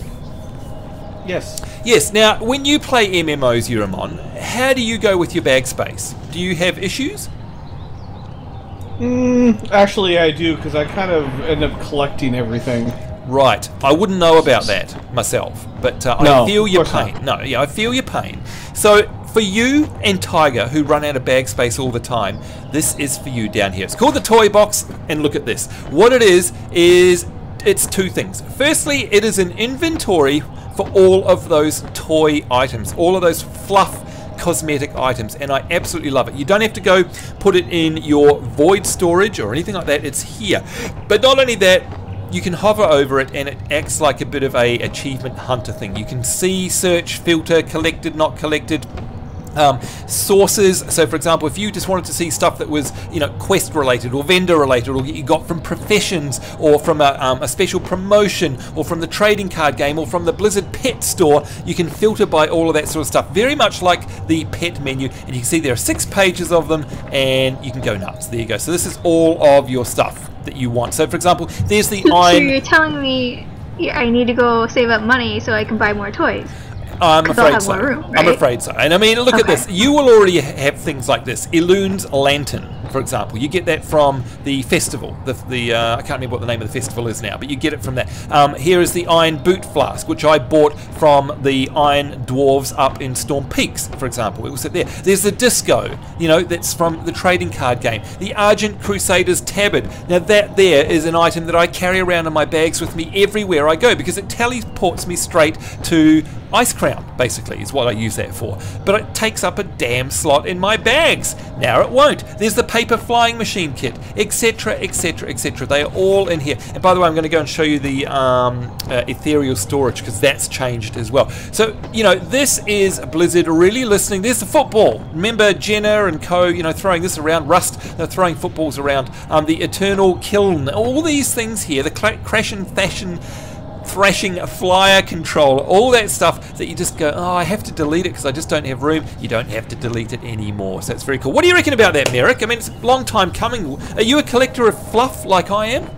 Yes. Yes. Now, when you play MMOs, Euramon, how do you go with your bag space? Do you have issues? Actually, I do, because I kind of end up collecting everything. Right. I wouldn't know about that myself, but I feel your pain. No, yeah, I feel your pain. So, for you and Tiger, who run out of bag space all the time, this is for you down here. It's called the Toy Box, and look at this. What it is it's two things. Firstly, it is an inventory for all of those toy items, all of those fluff cosmetic items, and I absolutely love it. You don't have to go put it in your void storage or anything like that. It's here. But not only that, you can hover over it and it acts like a bit of a achievement hunter thing. You can see, search, filter, collected, not collected, sources. So for example, if you just wanted to see stuff that was, you know, quest related or vendor related, or you got from professions, or from a special promotion, or from the trading card game, or from the Blizzard pet store, you can filter by all of that sort of stuff, very much like the pet menu. And you can see there are 6 pages of them, and you can go nuts. There you go. So this is all of your stuff that you want. So for example, there's the iron. So you're telling me I need to go save up money so I can buy more toys? I'm afraid so. Room, right? I'm afraid so. And I mean, look at this. You will already have things like this. Elune's Lantern, for example. You get that from the festival. I can't remember what the name of the festival is now, but you get it from that. Here is the Iron Boot Flask, which I bought from the Iron Dwarves up in Storm Peaks, for example. It was there. There's the Disco, you know, that's from the trading card game. The Argent Crusader's Tabard. Now that there is an item that I carry around in my bags with me everywhere I go, because it teleports me straight to Ice Crown, basically, is what I use that for. But it takes up a damn slot in my bags. Now it won't. There's the paper flying machine kit, etc, etc, etc. They are all in here. And by the way, I'm going to go and show you the ethereal storage, because that's changed as well. So, you know, this is Blizzard really listening. There's the football. Remember Jenna and co, you know, throwing this around. Rust, they're throwing footballs around. The Eternal Kiln. All these things here. The Crash and Thrashing flyer controller, all that stuff that you just go, oh, I have to delete it because I just don't have room. You don't have to delete it anymore. So it's very cool. What do you reckon about that, Merrick? I mean, it's a long time coming. Are you a collector of fluff like I am?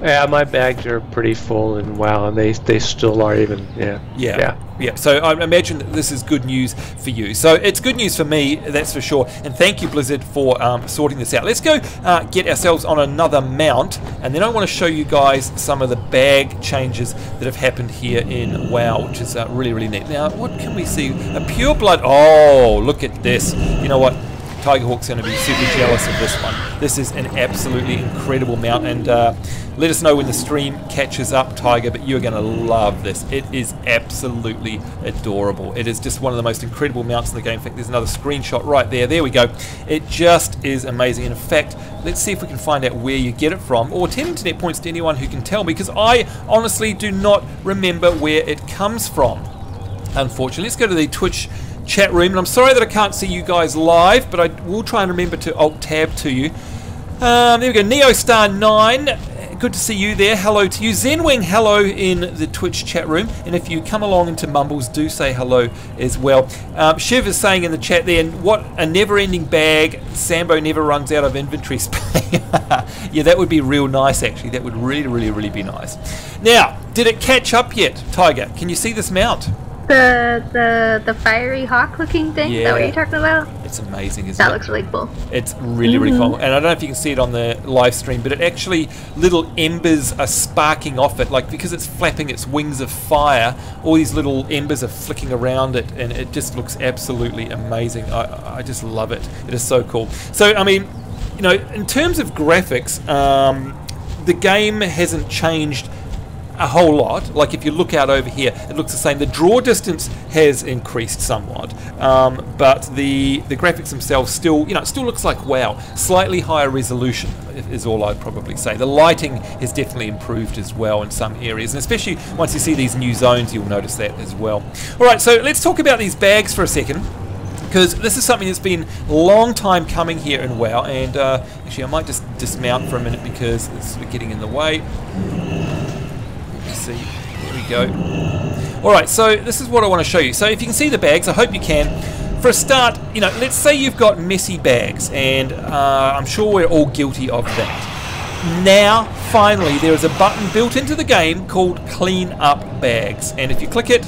Yeah, my bags are pretty full, and wow, and they still are even. Yeah. So I imagine that this is good news for you. So it's good news for me, that's for sure. And thank you, Blizzard, for sorting this out. Let's go get ourselves on another mount, and then I want to show you guys some of the bag changes that have happened here in WoW, which is really, really neat. Now, what can we see? A pure blood. Oh, look at this. You know what? Tigerhawk's going to be super jealous of this one. This is an absolutely incredible mount, and let us know when the stream catches up, Tiger, but you're going to love this. It is absolutely adorable. It is just one of the most incredible mounts in the game. In fact, there's another screenshot right there. There we go. It just is amazing. And in fact, let's see if we can find out where you get it from, or 10 internet points to anyone who can tell me, because I honestly do not remember where it comes from, unfortunately. Let's go to the Twitch chat room, and I'm sorry that I can't see you guys live, but I will try and remember to alt tab to you. There we go. Neostar9 good to see you there. Hello to you. Zenwing, hello in the Twitch chat room. And if you come along into Mumbles, do say hello as well. Shiv is saying in the chat there, what a never-ending bag. Sambo never runs out of inventory space. Yeah, that would be real nice, actually. That would really be nice. Now, did it catch up yet, Tiger? Can you see this mount? The fiery hawk looking thing? Yeah. Is that what you're talking about? It's amazing, isn't it? That looks really cool. It's really cool. And I don't know if you can see it on the live stream, but it actually, little embers are sparking off it, like because it's flapping its wings of fire, all these little embers are flicking around it, and it just looks absolutely amazing. I just love it. It is so cool. So, I mean, you know, in terms of graphics, the game hasn't changed a whole lot. Like if you look out over here, it looks the same. The draw distance has increased somewhat, but the graphics themselves still, you know, it still looks like WoW. Slightly higher resolution is all I'd probably say. The lighting has definitely improved as well in some areas, and especially once you see these new zones, you'll notice that as well. All right, so let's talk about these bags for a second, because this is something that's been a long time coming here in WoW, and actually I might just dismount for a minute because it's sort of getting in the way. See, here we go. Alright, so this is what I want to show you. So if you can see the bags, I hope you can. For a start, you know, let's say you've got messy bags, and I'm sure we're all guilty of that. Now, finally, there is a button built into the game called Clean Up Bags, and if you click it,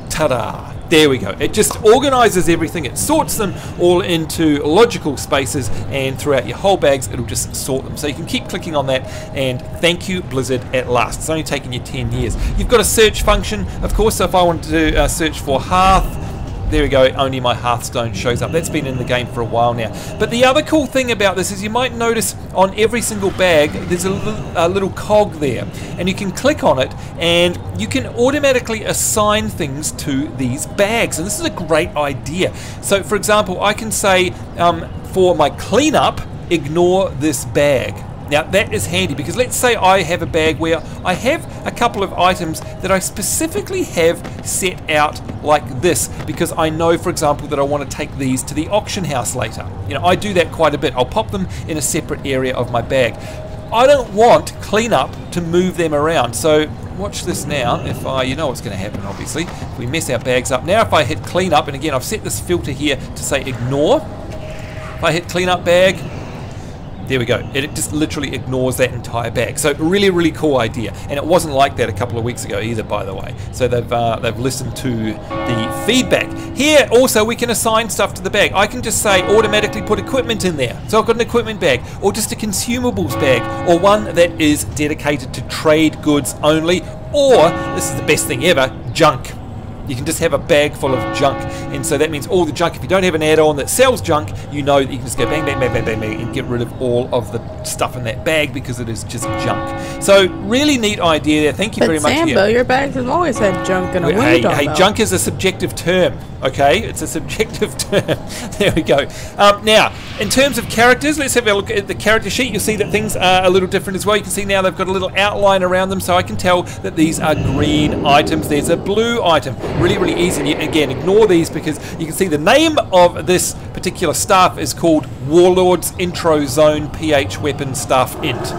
ta-da! There we go. It just organizes everything. It sorts them all into logical spaces, and throughout your whole bags, it'll just sort them. So you can keep clicking on that, and thank you, Blizzard, at last. It's only taken you 10 years. You've got a search function, of course, so if I wanted to search for Hearth, there we go, only my Hearthstone shows up. That's been in the game for a while now. But the other cool thing about this is you might notice on every single bag there's a little cog there, and you can click on it and you can automatically assign things to these bags, and this is a great idea. So for example, I can say for my cleanup, ignore this bag. Now that is handy, because let's say I have a bag where I have a couple of items that I specifically have set out like this, because I know, for example, that I want to take these to the auction house later. You know, I do that quite a bit. I'll pop them in a separate area of my bag. I don't want cleanup to move them around, so watch this now. If I, you know what's going to happen, obviously. If we mess our bags up. Now if I hit cleanup, and again I've set this filter here to say ignore. If I hit cleanup bag, there we go. It just literally ignores that entire bag. So really cool idea. And it wasn't like that a couple of weeks ago either, by the way. So they've listened to the feedback. Here also we can assign stuff to the bag. I can just say automatically put equipment in there. So I've got an equipment bag, or just a consumables bag, or one that is dedicated to trade goods only, or, this is the best thing ever, junk. You can just have a bag full of junk, and so that means all the junk. If you don't have an add-on that sells junk, you know that you can just go bang, bang, bang, bang, bang, bang, and get rid of all of the stuff in that bag because it is just junk. So really neat idea there. Thank you very much. Sambo, your bags have always had junk in them. Hey, junk is a subjective term. Okay, it's a subjective term. There we go. Now, in terms of characters, let's have a look at the character sheet. You'll see that things are a little different as well. You can see now they've got a little outline around them, so I can tell that these are green items. There's a blue item. Really easy. And again, ignore these because you can see the name of this particular staff is called Warlords Intro Zone PH Weapon Staff Int.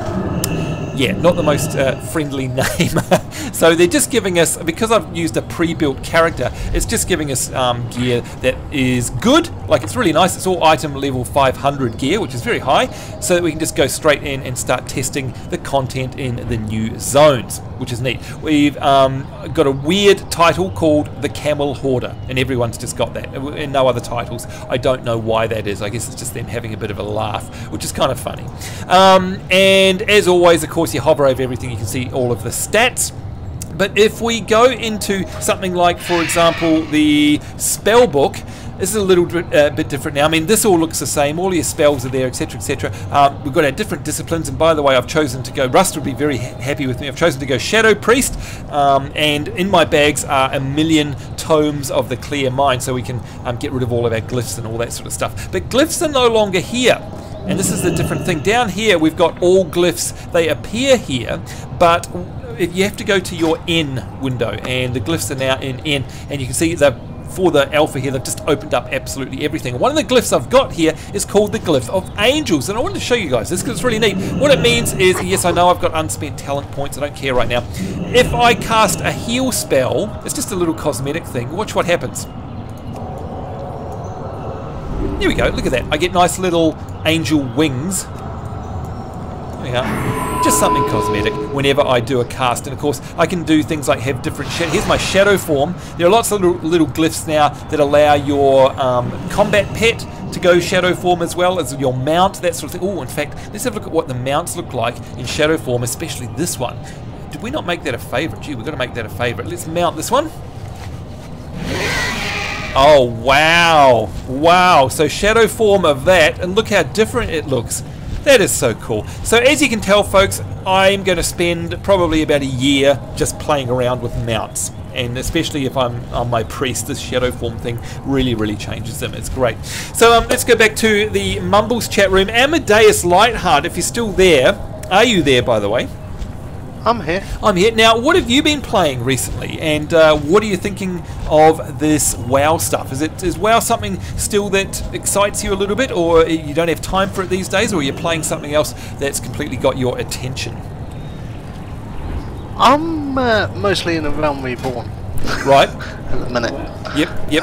Yeah, not the most friendly name. So they're just giving us, because I've used a pre-built character, it's just giving us gear that is good. Like, it's really nice. It's all item level 500 gear, which is very high, so that we can just go straight in and start testing the content in the new zones, which is neat. We've got a weird title called the Camel Hoarder, and everyone's just got that, and no other titles. I don't know why that is. I guess it's just them having a bit of a laugh, which is kind of funny. And as always, of course, you hover over everything, you can see all of the stats. But if we go into something like, for example, the spell book, this is a little bit different now. I mean, this all looks the same. All your spells are there, etc., etc. We've got our different disciplines, and by the way, I've chosen to go, Rust would be very happy with me, I've chosen to go Shadow Priest, and in my bags are 1,000,000 tomes of the Clear Mind, so we can get rid of all of our glyphs and all that sort of stuff. But glyphs are no longer here. And this is the different thing. Down here, we've got all glyphs. They appear here, but if you have to go to your N window, and the glyphs are now in N, and you can see they've for the alpha here, they've just opened up absolutely everything. One of the glyphs I've got here is called the Glyph of Angels, and I wanted to show you guys this because it's really neat. What it means is, yes, I know I've got unspent talent points, I don't care right now. If I cast a heal spell, it's just a little cosmetic thing. Watch what happens. There we go, look at that. I get nice little angel wings. There we go. Just something cosmetic whenever I do a cast. And of course, I can do things like have different shadows. Here's my shadow form. There are lots of little glyphs now that allow your combat pet to go shadow form as well as your mount, that sort of thing. Oh, in fact, let's have a look at what the mounts look like in shadow form, especially this one. Did we not make that a favorite? Gee, we've got to make that a favorite. Let's mount this one. Oh, wow. Wow. So shadow form of that, and look how different it looks. That is so cool. So as you can tell, folks, I'm going to spend probably about a year just playing around with mounts. And especially if I'm on my priest, this shadow form thing really changes them. It's great. So let's go back to the Mumbles chat room. Amadeus Lightheart, if you're still there. Are you there, by the way? I'm here. I'm here. Now, what have you been playing recently? And what are you thinking of this WoW stuff? Is WoW something still that excites you a little bit, or you don't have time for it these days, or are you playing something else that's completely got your attention? I'm mostly in the Realm Reborn. Right. At the minute. Yep.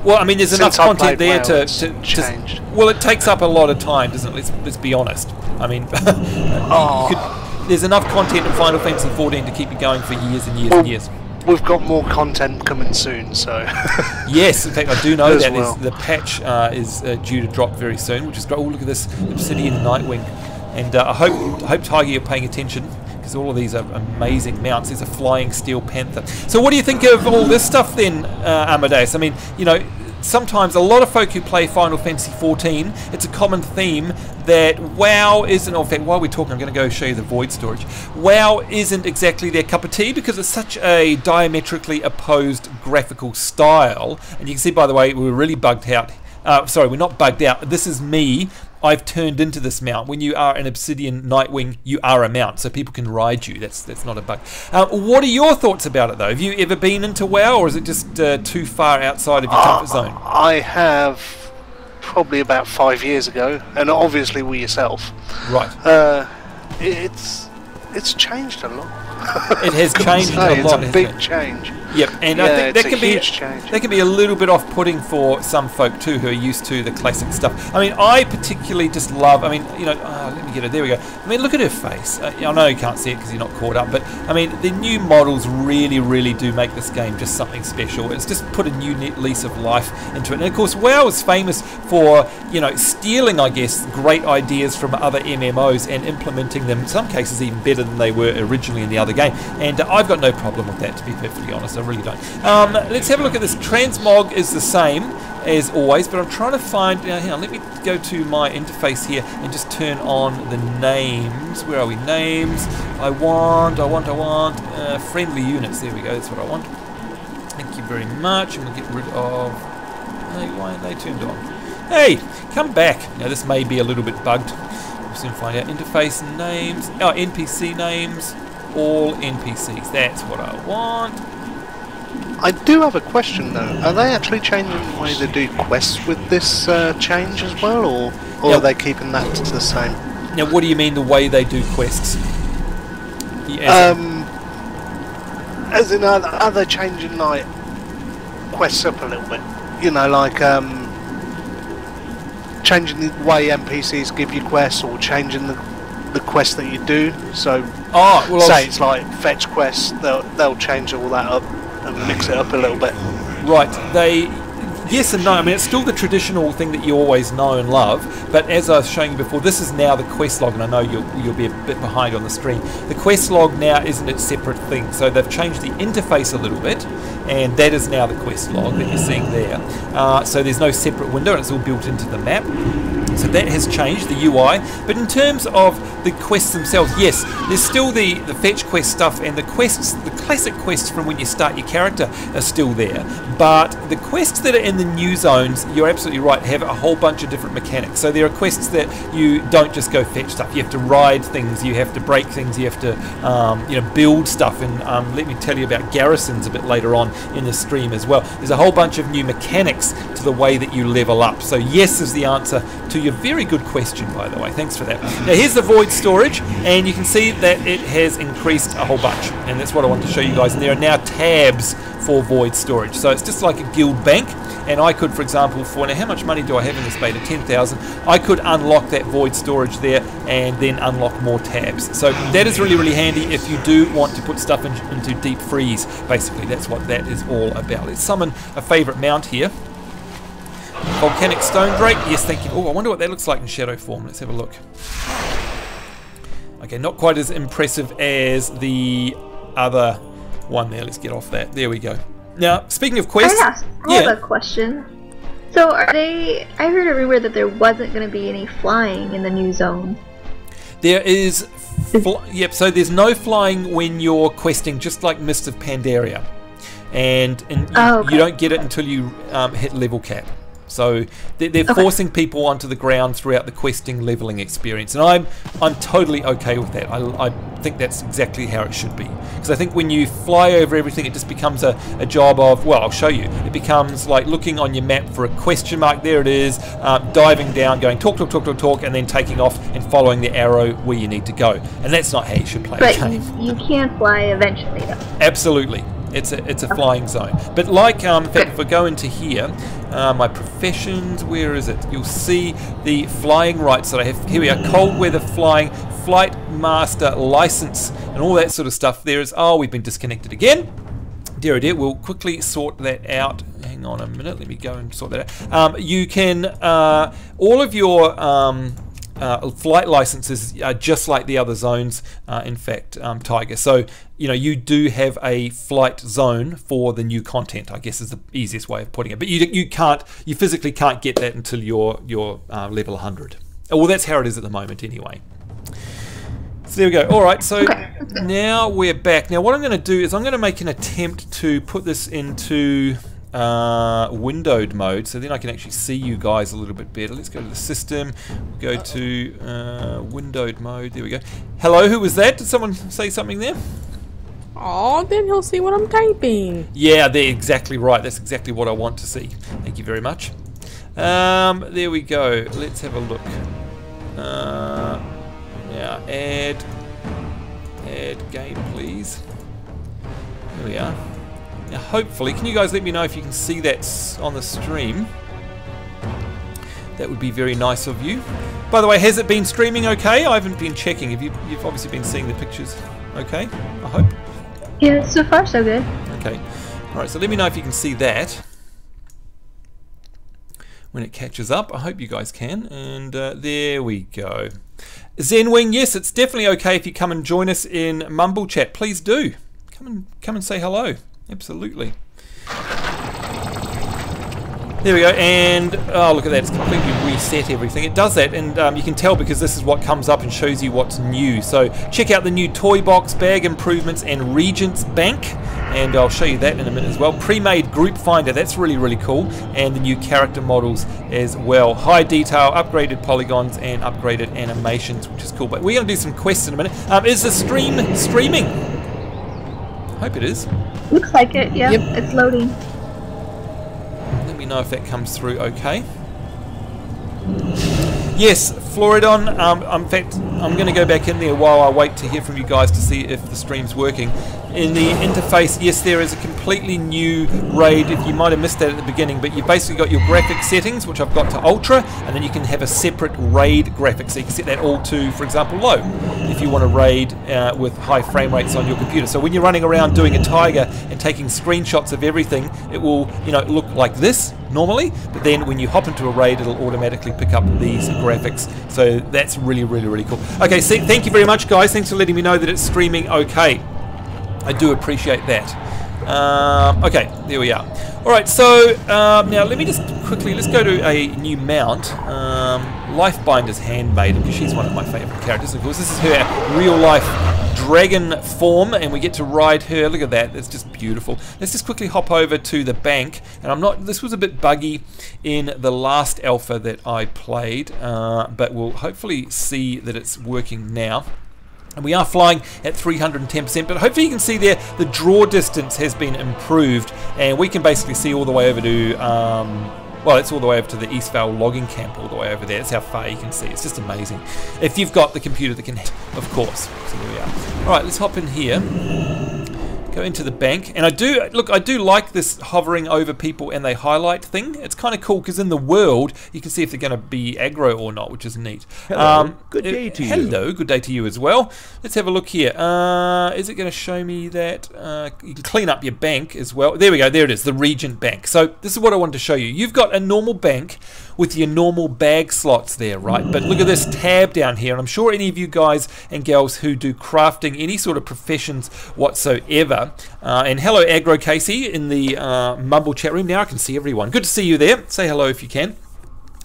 Well, I mean, there's enough content there to change. Well, it takes up a lot of time, doesn't it? Let's be honest. I mean, there's enough content in Final Fantasy XIV to keep you going for years and years and years. We've got more content coming soon, so... Yes, in fact, I do know that. Well. The patch is due to drop very soon, which is great. Oh, look at this Obsidian Nightwing. And I hope Tiger, you're paying attention, because all of these are amazing mounts. There's a Flying Steel Panther. So what do you think of all this stuff then, Amadeus? I mean, you know, sometimes a lot of folk who play Final Fantasy XIV, it's a common theme that WoW isn't, in fact, while we're talking, I'm going to go show you the Void storage. WoW isn't exactly their cup of tea because it's such a diametrically opposed graphical style. And you can see, by the way, we're really bugged out. Sorry, we're not bugged out. This is me. I've turned into this mount. When you are an Obsidian Nightwing, you are a mount, so people can ride you. That's not a bug. What are your thoughts about it, though? Have you ever been into WoW, or is it just too far outside of your comfort zone? I have probably about 5 years ago, and obviously with yourself. Right. It's changed a lot. It has changed a lot. It's a big change. Yep, and yeah, I think that can be huge change. That can be a little bit off-putting for some folk too, who are used to the classic stuff. I mean, I particularly just love. I mean, you know, let me get it. There we go. I mean, look at her face. I know you can't see it because you're not caught up, but I mean, the new models really do make this game just something special. It's just put a new lease of life into it. And of course, WoW is famous for, you know, stealing, I guess, great ideas from other MMOs and implementing them in some cases even better than they were originally in the other game. And I've got no problem with that, to be perfectly honest. I really don't. Let's have a look at this. Transmog is the same as always, but I'm trying to find. Hang on, let me go to my interface here and just turn on the names. Where are we? Names. I want friendly units. There we go. That's what I want. Thank you very much. I'm going to get rid of. Hey, why aren't they turned on? Hey, come back. Now this may be a little bit bugged. We'll soon find out. Interface names. Oh, NPC names. All NPCs. That's what I want. I do have a question though. Are they actually changing the way they do quests with this change as well, or are they keeping that the same? Now, what do you mean the way they do quests? As in, are they changing like quests up a little bit? You know, like changing the way NPCs give you quests, or changing the quests that you do. So, say it's like fetch quests, they'll change all that up and mix it up a little bit. Right, yes and no. I mean, it's still the traditional thing that you always know and love, but as I was showing you before, this is now the quest log, and I know you'll be a bit behind on the stream. The quest log now isn't a separate thing, so they've changed the interface a little bit, and that is now the quest log that you're seeing there. So there's no separate window, and it's all built into the map. questing. So that has changed, the UI. But in terms of the quests themselves, yes, there's still the fetch quest stuff, and the quests, the classic quests from when you start your character are still there. But the quests that are in the new zones, you're absolutely right, have a whole bunch of different mechanics. So there are quests that you don't just go fetch stuff. You have to ride things, you have to break things, you have to you know, build stuff. And let me tell you about garrisons a bit later on in the stream as well. There's a whole bunch of new mechanics to the way that you level up. So yes is the answer to your very good question, by the way. Thanks for that. Now here's the void storage, and you can see that it has increased a whole bunch, and that's what I want to show you guys. And there are now tabs for void storage, so it's just like a guild bank. And I could, for example, for now, how much money do I have in this beta? 10,000. I could unlock that void storage there and then unlock more tabs. So that is really, really handy if you do want to put stuff into deep freeze. Basically, that's what that is all about. Let's summon a favourite mount here. Volcanic Stone Drake. Yes, thank you. Oh, I wonder what that looks like in shadow form. Let's have a look. Okay, not quite as impressive as the other one there. Let's get off that. There we go. Now, speaking of quests, I have a question. So, are they? I heard a rumor that there wasn't going to be any flying in the new zone. There is. Yep. So there's no flying when you're questing, just like Mist of Pandaria, and you don't get it until you hit level cap. So they're forcing people onto the ground throughout the questing leveling experience, and I'm totally okay with that. I think that's exactly how it should be, because I think when you fly over everything, it just becomes a job of, well, I'll show you. It becomes like looking on your map for a question mark. There it is, diving down, going talk, and then taking off and following the arrow where you need to go. And that's not how you should play a game. But you can fly eventually, though. Absolutely. It's a flying zone. But like, in fact, if I go into here, my professions, where is it? You'll see the flying rights that I have. Here we are, cold weather flying, flight master license, and all that sort of stuff. There is, oh, we've been disconnected again. Dear, oh dear, we'll quickly sort that out. Hang on a minute, let me go and sort that out. You can, all of your flight licenses are just like the other zones, in fact, Tiger. So, you know, you do have a flight zone for the new content, I guess is the easiest way of putting it. But you physically can't get that until you're level 100. Well, that's how it is at the moment anyway. So there we go. Alright, so now we're back. Now what I'm going to do is I'm going to make an attempt to put this into windowed mode, so then I can actually see you guys a little bit better. Let's go to the system, go to windowed mode. There we go. Hello, who was that? Did someone say something there? Oh, then he'll see what I'm typing. Yeah, they're exactly right. That's exactly what I want to see. Thank you very much. There we go. Let's have a look. Yeah, add game, please. There we are. Now hopefully, can you guys let me know if you can see that on the stream? That would be very nice of you. By the way, has it been streaming okay? I haven't been checking. You've obviously been seeing the pictures okay, I hope? Yeah, so far so good. Okay. Alright, so let me know if you can see that when it catches up. I hope you guys can. And there we go. Zenwing, yes, it's definitely okay if you come and join us in Mumble Chat. Please do. Come and say hello. Absolutely. There we go, and oh, look at that, it's completely reset everything. It does that, and you can tell because this is what comes up and shows you what's new. So check out the new toy box, bag improvements, and Regent's Bank, and I'll show you that in a minute as well. Pre-made group finder, that's really, really cool, and the new character models as well. High detail, upgraded polygons, and upgraded animations, which is cool. But we're going to do some quests in a minute. Is the stream streaming? I hope it is. Looks like it, yeah. Yep. It's loading. Let me know if that comes through okay. Yes, Floridon, in fact, I'm going to go back in there while I wait to hear from you guys to see if the stream's working. In the interface, yes, there is a completely new raid. You might have missed that at the beginning, but you've basically got your graphic settings, which I've got to Ultra, and then you can have a separate raid graphic. So you can set that all to, for example, low, if you want to raid with high frame rates on your computer. So when you're running around doing a Tiger and taking screenshots of everything, it will, you know, look like this normally, but then when you hop into a raid, it'll automatically pick up these graphics. So that's really, really, really cool. Okay, so thank you very much, guys. Thanks for letting me know that it's streaming okay. I do appreciate that. Okay, there we are. Alright, so now let me just quickly, let's go to a new mount. Lifebinder's handmaiden, because she's one of my favourite characters. Of course, this is her real-life dragon form, and we get to ride her. Look at that, it's just beautiful. Let's just quickly hop over to the bank, and this was a bit buggy in the last alpha that I played, but we'll hopefully see that it's working now. And we are flying at 310%, but hopefully you can see there the draw distance has been improved, and we can basically see all the way over to well, it's all the way over to the Eastvale logging camp, all the way over there. That's how far you can see. It's just amazing. If you've got the computer that can, of course. So there we are. All right, let's hop in here. Go into the bank, and I do like this hovering over people and they highlight thing. It's kind of cool because in the world you can see if they're going to be aggro or not, which is neat. Hello, good day to you. Hello, good day to you as well. Let's have a look here. Is it going to show me that you can clean up your bank as well? There we go. There it is, the Regent Bank. So this is what I wanted to show you. You've got a normal bank with your normal bag slots there, right? But look at this tab down here, and I'm sure any of you guys and gals who do crafting, any sort of professions whatsoever, and hello Aggro Casey in the Mumble chat room. Now I can see everyone. Good to see you there. Say hello if you can.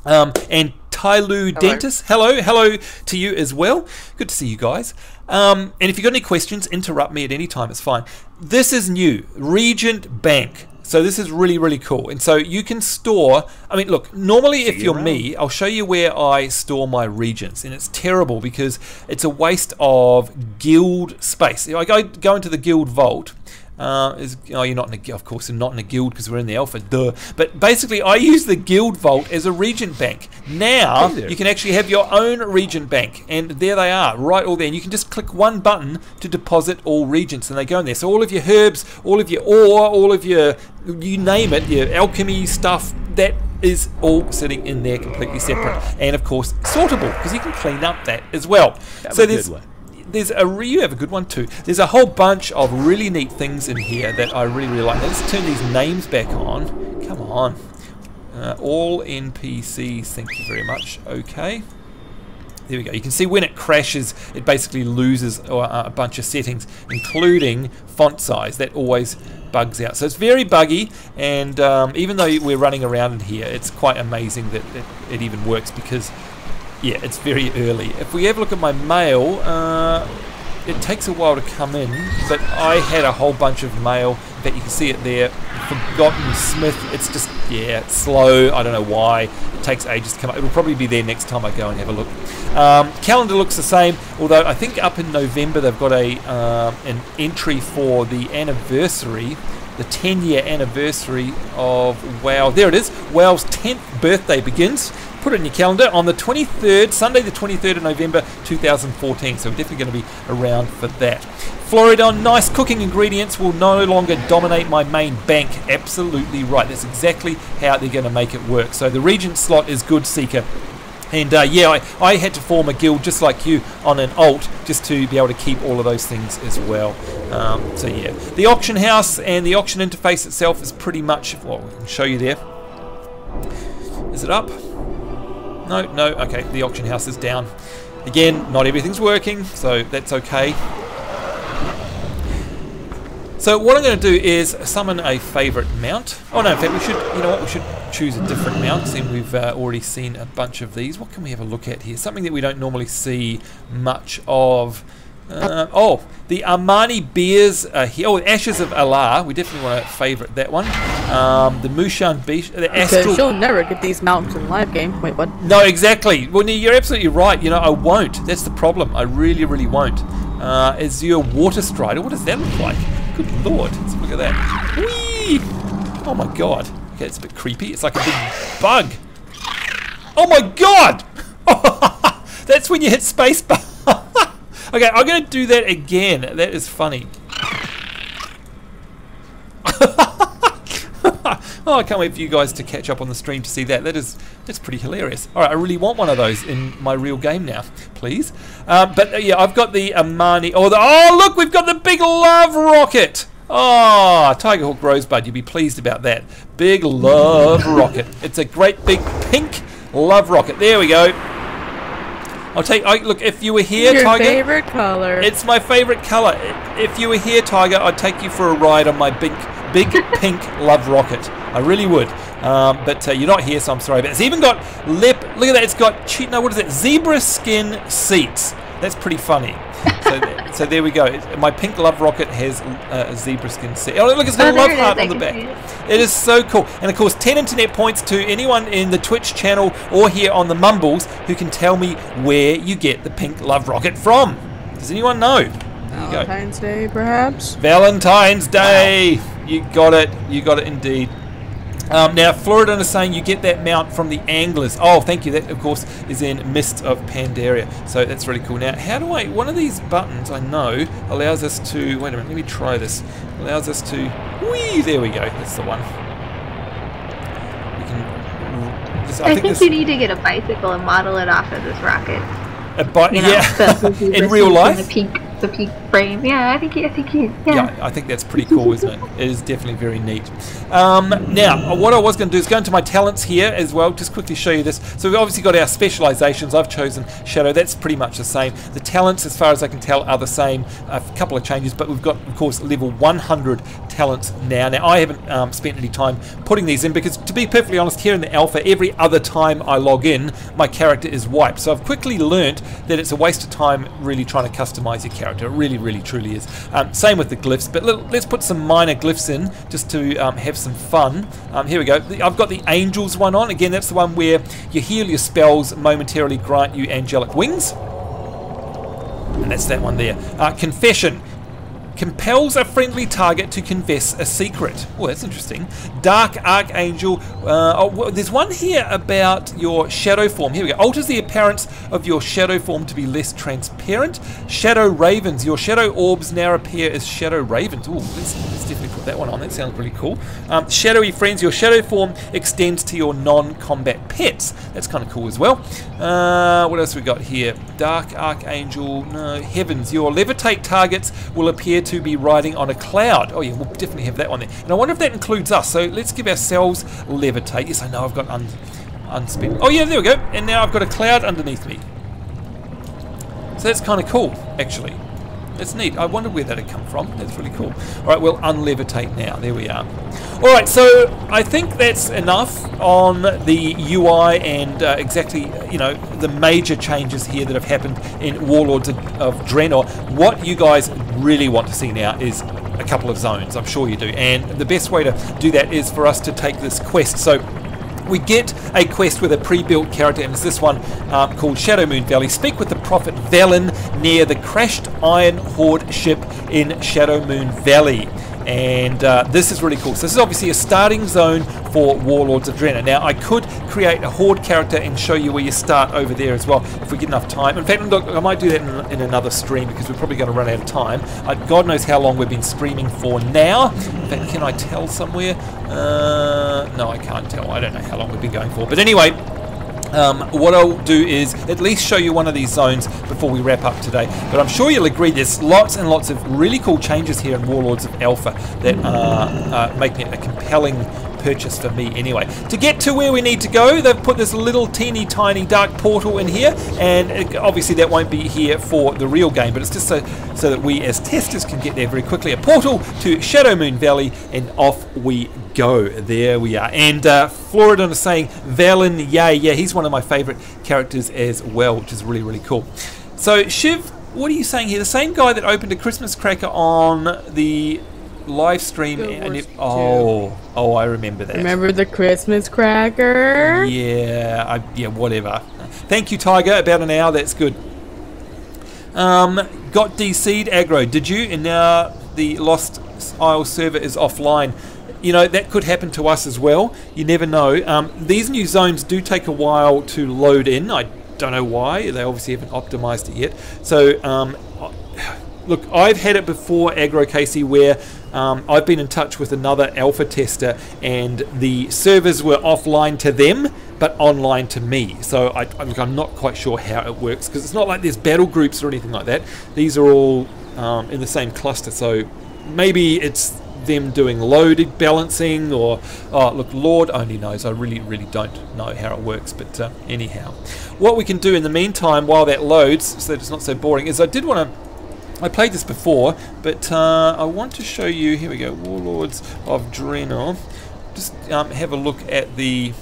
And Tyloo Dentist, hello to you as well. Good to see you guys. And if you've got any questions, interrupt me at any time, it's fine. This is new, Regent Bank. So this is really, really cool. And so you can store, I mean, look, normally if you're me, I'll show you where I store my regents. And it's terrible because it's a waste of guild space. I go into the guild vault. You're not in a, of course, you're not in a guild because we're in the alpha, duh. But basically, I use the guild vault as a regent bank. Now, you can actually have your own regent bank, and there they are, right all there. And you can just click one button to deposit all regents, and they go in there. So all of your herbs, all of your ore, all of your, you name it, your alchemy stuff, that is all sitting in there completely separate. And of course, sortable, because you can clean up that as well. So you have a good one too. There's a whole bunch of really neat things in here that I really, really like. Let's turn these names back on. Come on. All NPCs, thank you very much. Okay. There we go. You can see when it crashes, it basically loses a bunch of settings, including font size. That always bugs out. So it's very buggy, and even though we're running around in here, it's quite amazing that it even works because, yeah, it's very early. If we have a look at my mail, it takes a while to come in, but I had a whole bunch of mail that you can see it there. Forgotten Smith, it's just, yeah, it's slow. I don't know why. It takes ages to come up. It'll probably be there next time I go and have a look. Calendar looks the same, although I think up in November they've got an entry for the anniversary, the 10-year anniversary of WoW. There it is. WoW's 10th birthday begins. Put it in your calendar on the 23rd, Sunday the 23rd of November 2014. So we're definitely going to be around for that. Floridon, nice cooking ingredients will no longer dominate my main bank. Absolutely right. That's exactly how they're going to make it work. So the Regent slot is good, Seeker. And yeah, I had to form a guild just like you on an alt just to be able to keep all of those things as well. So yeah, the auction house and the auction interface itself is pretty much, well, I can show you there. Is it up? No, okay, the auction house is down. Again, not everything's working, so that's okay. So what I'm going to do is summon a favourite mount. Oh no, in fact we should, you know what, we should choose a different mount, seeing we've already seen a bunch of these. What can we have a look at here? Something that we don't normally see much of. Oh, the Armani Bears are here. Oh, Ashes of Allah. We definitely want to favourite that one. The Mushan Beach. The Astral. Because you'll never get these mounts in live game. Wait, what? No, exactly. Well, you're absolutely right. You know, I won't. That's the problem. I really, really won't. Azure Water Strider. What does that look like? Good lord. Let's look at that. Whee! Oh my god. Okay, it's a bit creepy. It's like a big bug. Oh my god! That's when you hit spacebar. Okay, I'm going to do that again. That is funny. Oh, I can't wait for you guys to catch up on the stream to see that. That's pretty hilarious. All right, I really want one of those in my real game now, please. But yeah, I've got the Armani. Oh, look, we've got the big love rocket. Oh, Tigerhawk Rosebud, you'd be pleased about that. Big love rocket. It's a great big pink love rocket. There we go. Look, if you were here, Your Tiger. Your favorite color. It's my favorite color. If you were here, Tiger, I'd take you for a ride on my big pink love rocket. I really would. But you're not here, so I'm sorry. But it's even got Look at that, it's got, no, what is it? Zebra skin seats. That's pretty funny. So there we go. My pink love rocket has a zebra skin seat. Oh, look, it's got a love heart on the back. It is so cool. And of course, 10 internet points to anyone in the Twitch channel or here on the Mumbles who can tell me where you get the pink love rocket from. Does anyone know? Valentine's Day, perhaps? Valentine's Day! Wow. You got it. You got it indeed. Now, Floridon is saying you get that mount from the Anglers. Oh, thank you. That, of course, is in Mists of Pandaria. So that's really cool. Now, how do I... One of these buttons, I know, allows us to... Wait a minute. Let me try this. Allows us to... Whee! There we go. That's the one. We can... I think you need to get a bicycle and model it off of this rocket. Yeah. In real life? The peak frame. Yeah, I think yeah, I think that's pretty cool, isn't it? It is definitely very neat. Now, what I was going to do is go into my talents here as well. Just quickly show you this. So we've obviously got our specializations. I've chosen Shadow. That's pretty much the same. The talents, as far as I can tell, are the same. A couple of changes, but we've got, of course, level 100 talents now. Now, I haven't spent any time putting these in because, to be perfectly honest, here in the alpha, every other time I log in, my character is wiped. So I've quickly learnt that it's a waste of time really trying to customize your character. It really, really, truly is. Same with the glyphs, but let's put some minor glyphs in just to have some fun. Here we go. I've got the Angels one on. Again, that's the one where you heal your spells momentarily grant you angelic wings. And that's that one there. Confession. Compels a friendly target to confess a secret. Oh, that's interesting. Dark Archangel. There's one here about your shadow form. Here we go. Alters the appearance of your shadow form to be less transparent. Shadow Ravens. Your shadow orbs now appear as shadow ravens. Oh, let's definitely put that one on. That sounds pretty cool. Shadowy friends. Your shadow form extends to your non-combat pets. That's kind of cool as well. What else we got here? Dark Archangel. No. Heavens. Your levitate targets will appear to be riding on a cloud. Oh yeah, we'll definitely have that one there. And I wonder if that includes us. So let's give ourselves levitate. Yes, I know I've got unspent. Oh yeah, there we go. And now I've got a cloud underneath me. So that's kind of cool, actually. That's neat. I wondered where that had come from. That's really cool. All right, we'll unlevitate now. There we are. All right, so I think that's enough on the UI and exactly, you know, the major changes here that have happened in Warlords of Draenor. What you guys really want to see now is a couple of zones. I'm sure you do. And the best way to do that is for us to take this quest. So we get a quest with a pre-built character, and it's this one called Shadowmoon Valley. Speak with the prophet Velen near the crashed Iron Horde ship in Shadowmoon Valley. And this is really cool. So this is obviously a starting zone for Warlords of Draenor. Now, I could create a Horde character and show you where you start over there as well, if we get enough time. In fact, look, I might do that in another stream, because we're probably going to run out of time. God knows how long we've been streaming for now. In fact, can I tell somewhere? No, I can't tell. I don't know how long we've been going for. But anyway, what I'll do is at least show you one of these zones before we wrap up today. But I'm sure you'll agree there's lots and lots of really cool changes here in Warlords of Alpha that are making it a compelling purchase for me anyway. To get to where we need to go, they've put this little teeny tiny dark portal in here, and obviously that won't be here for the real game, but it's just so that we as testers can get there very quickly. A portal to Shadowmoon Valley, and off we go. There we are. And Floridon is saying Velen, yay, yeah, he's one of my favourite characters as well, which is really, really cool. So Shiv, what are you saying here? The same guy that opened a Christmas cracker on the live stream, and I remember that. Remember the Christmas cracker? Yeah, yeah, whatever. Thank you, Tiger. About an hour. That's good. Got DC'd aggro, did you? And now the Lost Isle server is offline. You know, that could happen to us as well. You never know. These new zones do take a while to load in. I don't know why. They obviously haven't optimized it yet. So, look, I've had it before, Aggro Casey, where I've been in touch with another alpha tester, and the servers were offline to them, but online to me. So I'm not quite sure how it works, because it's not like there's battle groups or anything like that. These are all in the same cluster, so maybe it's them doing load balancing, or look, Lord only knows. I really, really don't know how it works, but anyhow. What we can do in the meantime while that loads, so that it's not so boring, is I played this before, but I want to show you, here we go, Warlords of Draenor. Just have a look at the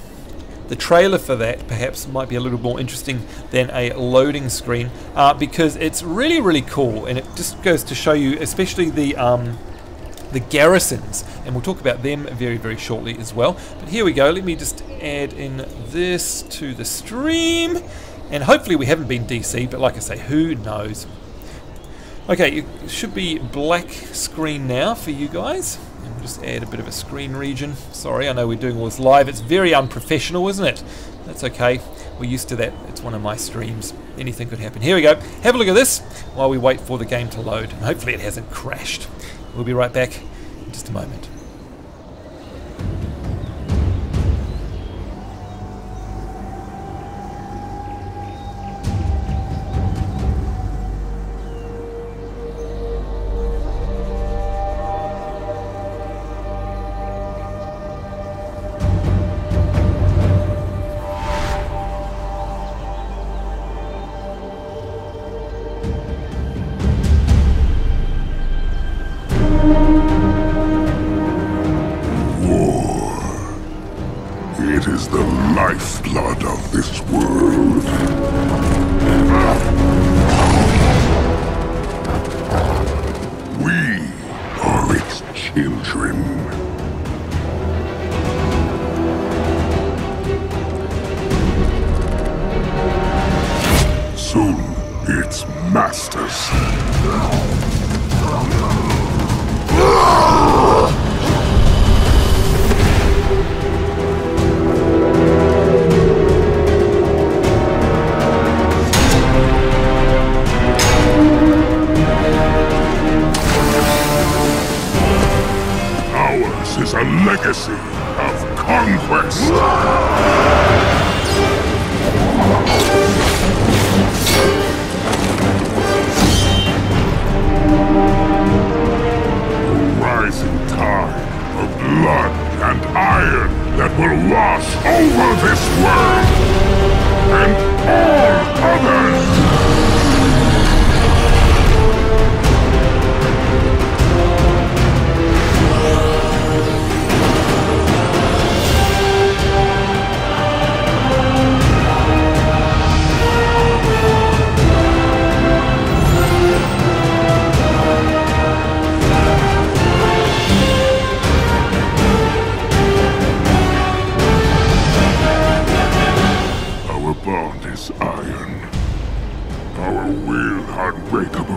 the trailer for that perhaps might be a little more interesting than a loading screen, because it's really, really cool, and it just goes to show you, especially the garrisons, and we'll talk about them very, very shortly as well. But here we go. Let me just add in this to the stream, and hopefully we haven't been DC'd, but like I say, who knows. Okay, it should be black screen now for you guys. And we'll just add a bit of a screen region. Sorry, I know we're doing all this live. It's very unprofessional, isn't it? That's okay. We're used to that. It's one of my streams. Anything could happen. Here we go. Have a look at this while we wait for the game to load. And hopefully it hasn't crashed. We'll be right back in just a moment. It is the lifeblood of this world. We are its children. Soon, its masters. Ours is a legacy of conquest. Rising tide of blood and iron that will wash over this world and all others. Our bond is iron, our will unbreakable.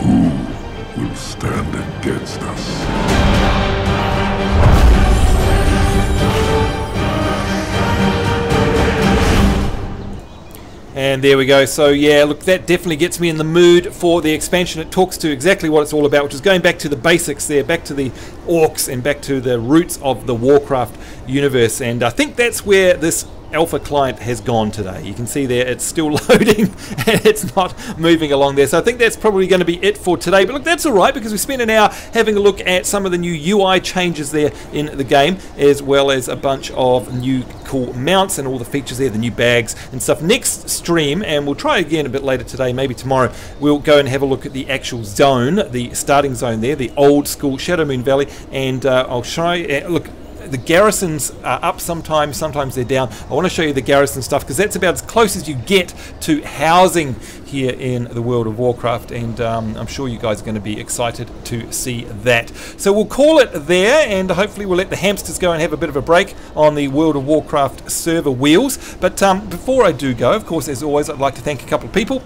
Who will stand against us? And there we go. So yeah, look, that definitely gets me in the mood for the expansion. It talks to exactly what it's all about, which is going back to the basics there, back to the orcs and back to the roots of the Warcraft universe. And I think that's where this alpha client has gone today. You can see there it's still loading and it's not moving along there. So I think that's probably going to be it for today. But look, that's all right, because we spent an hour having a look at some of the new UI changes there in the game, as well as a bunch of new cool mounts and all the features there, the new bags and stuff. Next stream, and we'll try again a bit later today, maybe tomorrow, we'll go and have a look at the actual zone, the starting zone there, the old school Shadow Moon Valley, and I'll show you, look, the garrisons are up sometimes they're down. I want to show you the garrison stuff, because that's about as close as you get to housing here in the world of Warcraft, and I'm sure you guys are going to be excited to see that. So we'll call it there, and hopefully we'll let the hamsters go and have a bit of a break on the World of Warcraft server wheels. But before I do go, of course, as always, I'd like to thank a couple of people.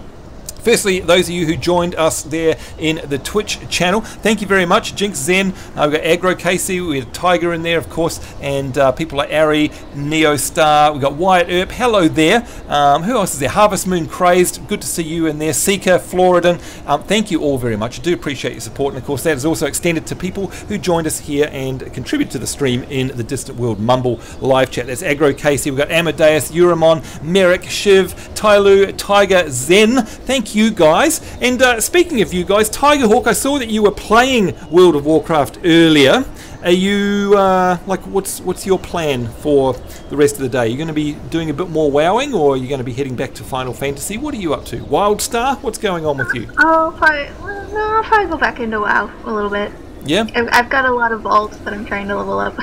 Firstly, those of you who joined us there in the Twitch channel, thank you very much. Jinx Zen, we've got Aggro Casey, we had Tiger in there, of course, and people like Ari, Neo Star, we've got Wyatt Earp, hello there. Who else is there? Harvest Moon Crazed, good to see you in there. Seeker, Floridan, thank you all very much. I do appreciate your support, and of course that is also extended to people who joined us here and contribute to the stream in the Distant World Mumble live chat. That's Aggro Casey, we've got Amadeus, Euramon, Merrick, Shiv, Tyloo, Tiger, Zen, thank you guys. And speaking of you guys, Tiger Hawk, I saw that you were playing World of Warcraft earlier. Are you like, what's your plan for the rest of the day? Are you going to be doing a bit more wowing, or are you going to be heading back to Final Fantasy? What are you up to? Wildstar? What's going on with you? I'll probably go back into WoW a little bit. Yeah? I've got a lot of vaults that I'm trying to level up.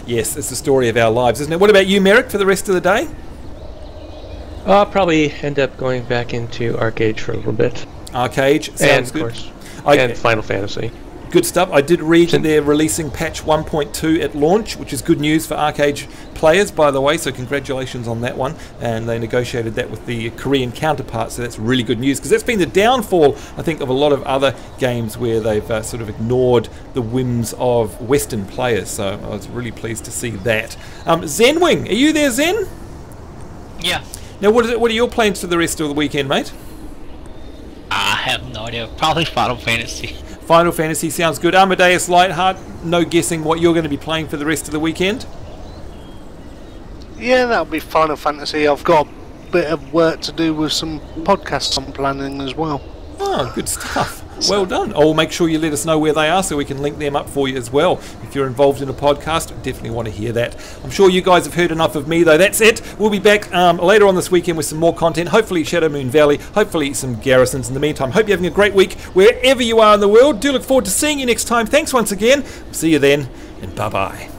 Yes, it's the story of our lives, isn't it? What about you, Merrick, for the rest of the day? I'll probably end up going back into Arcade for a little bit. Arcade, sounds good. Of course, and Final Fantasy. Good stuff. I did read that they're releasing patch 1.2 at launch, which is good news for Arcade players, by the way, so congratulations on that one. And they negotiated that with the Korean counterpart, so that's really good news, because that's been the downfall, I think, of a lot of other games where they've sort of ignored the whims of Western players, so I was really pleased to see that. Zenwing, are you there, Zen? Yeah. Now, what are your plans for the rest of the weekend, mate? I have no idea. Probably Final Fantasy. Final Fantasy sounds good. Amadeus Lightheart, no guessing what you're going to be playing for the rest of the weekend? Yeah, that'll be Final Fantasy. I've got a bit of work to do with some podcasts I'm planning as well. Oh, good stuff. Well done. I'll make sure you let us know where they are so we can link them up for you as well. If you're involved in a podcast, definitely want to hear that. I'm sure you guys have heard enough of me, though. That's it. We'll be back later on this weekend with some more content. Hopefully Shadow Moon Valley. Hopefully some garrisons. In the meantime, hope you're having a great week wherever you are in the world. Do look forward to seeing you next time. Thanks once again. See you then, and bye-bye.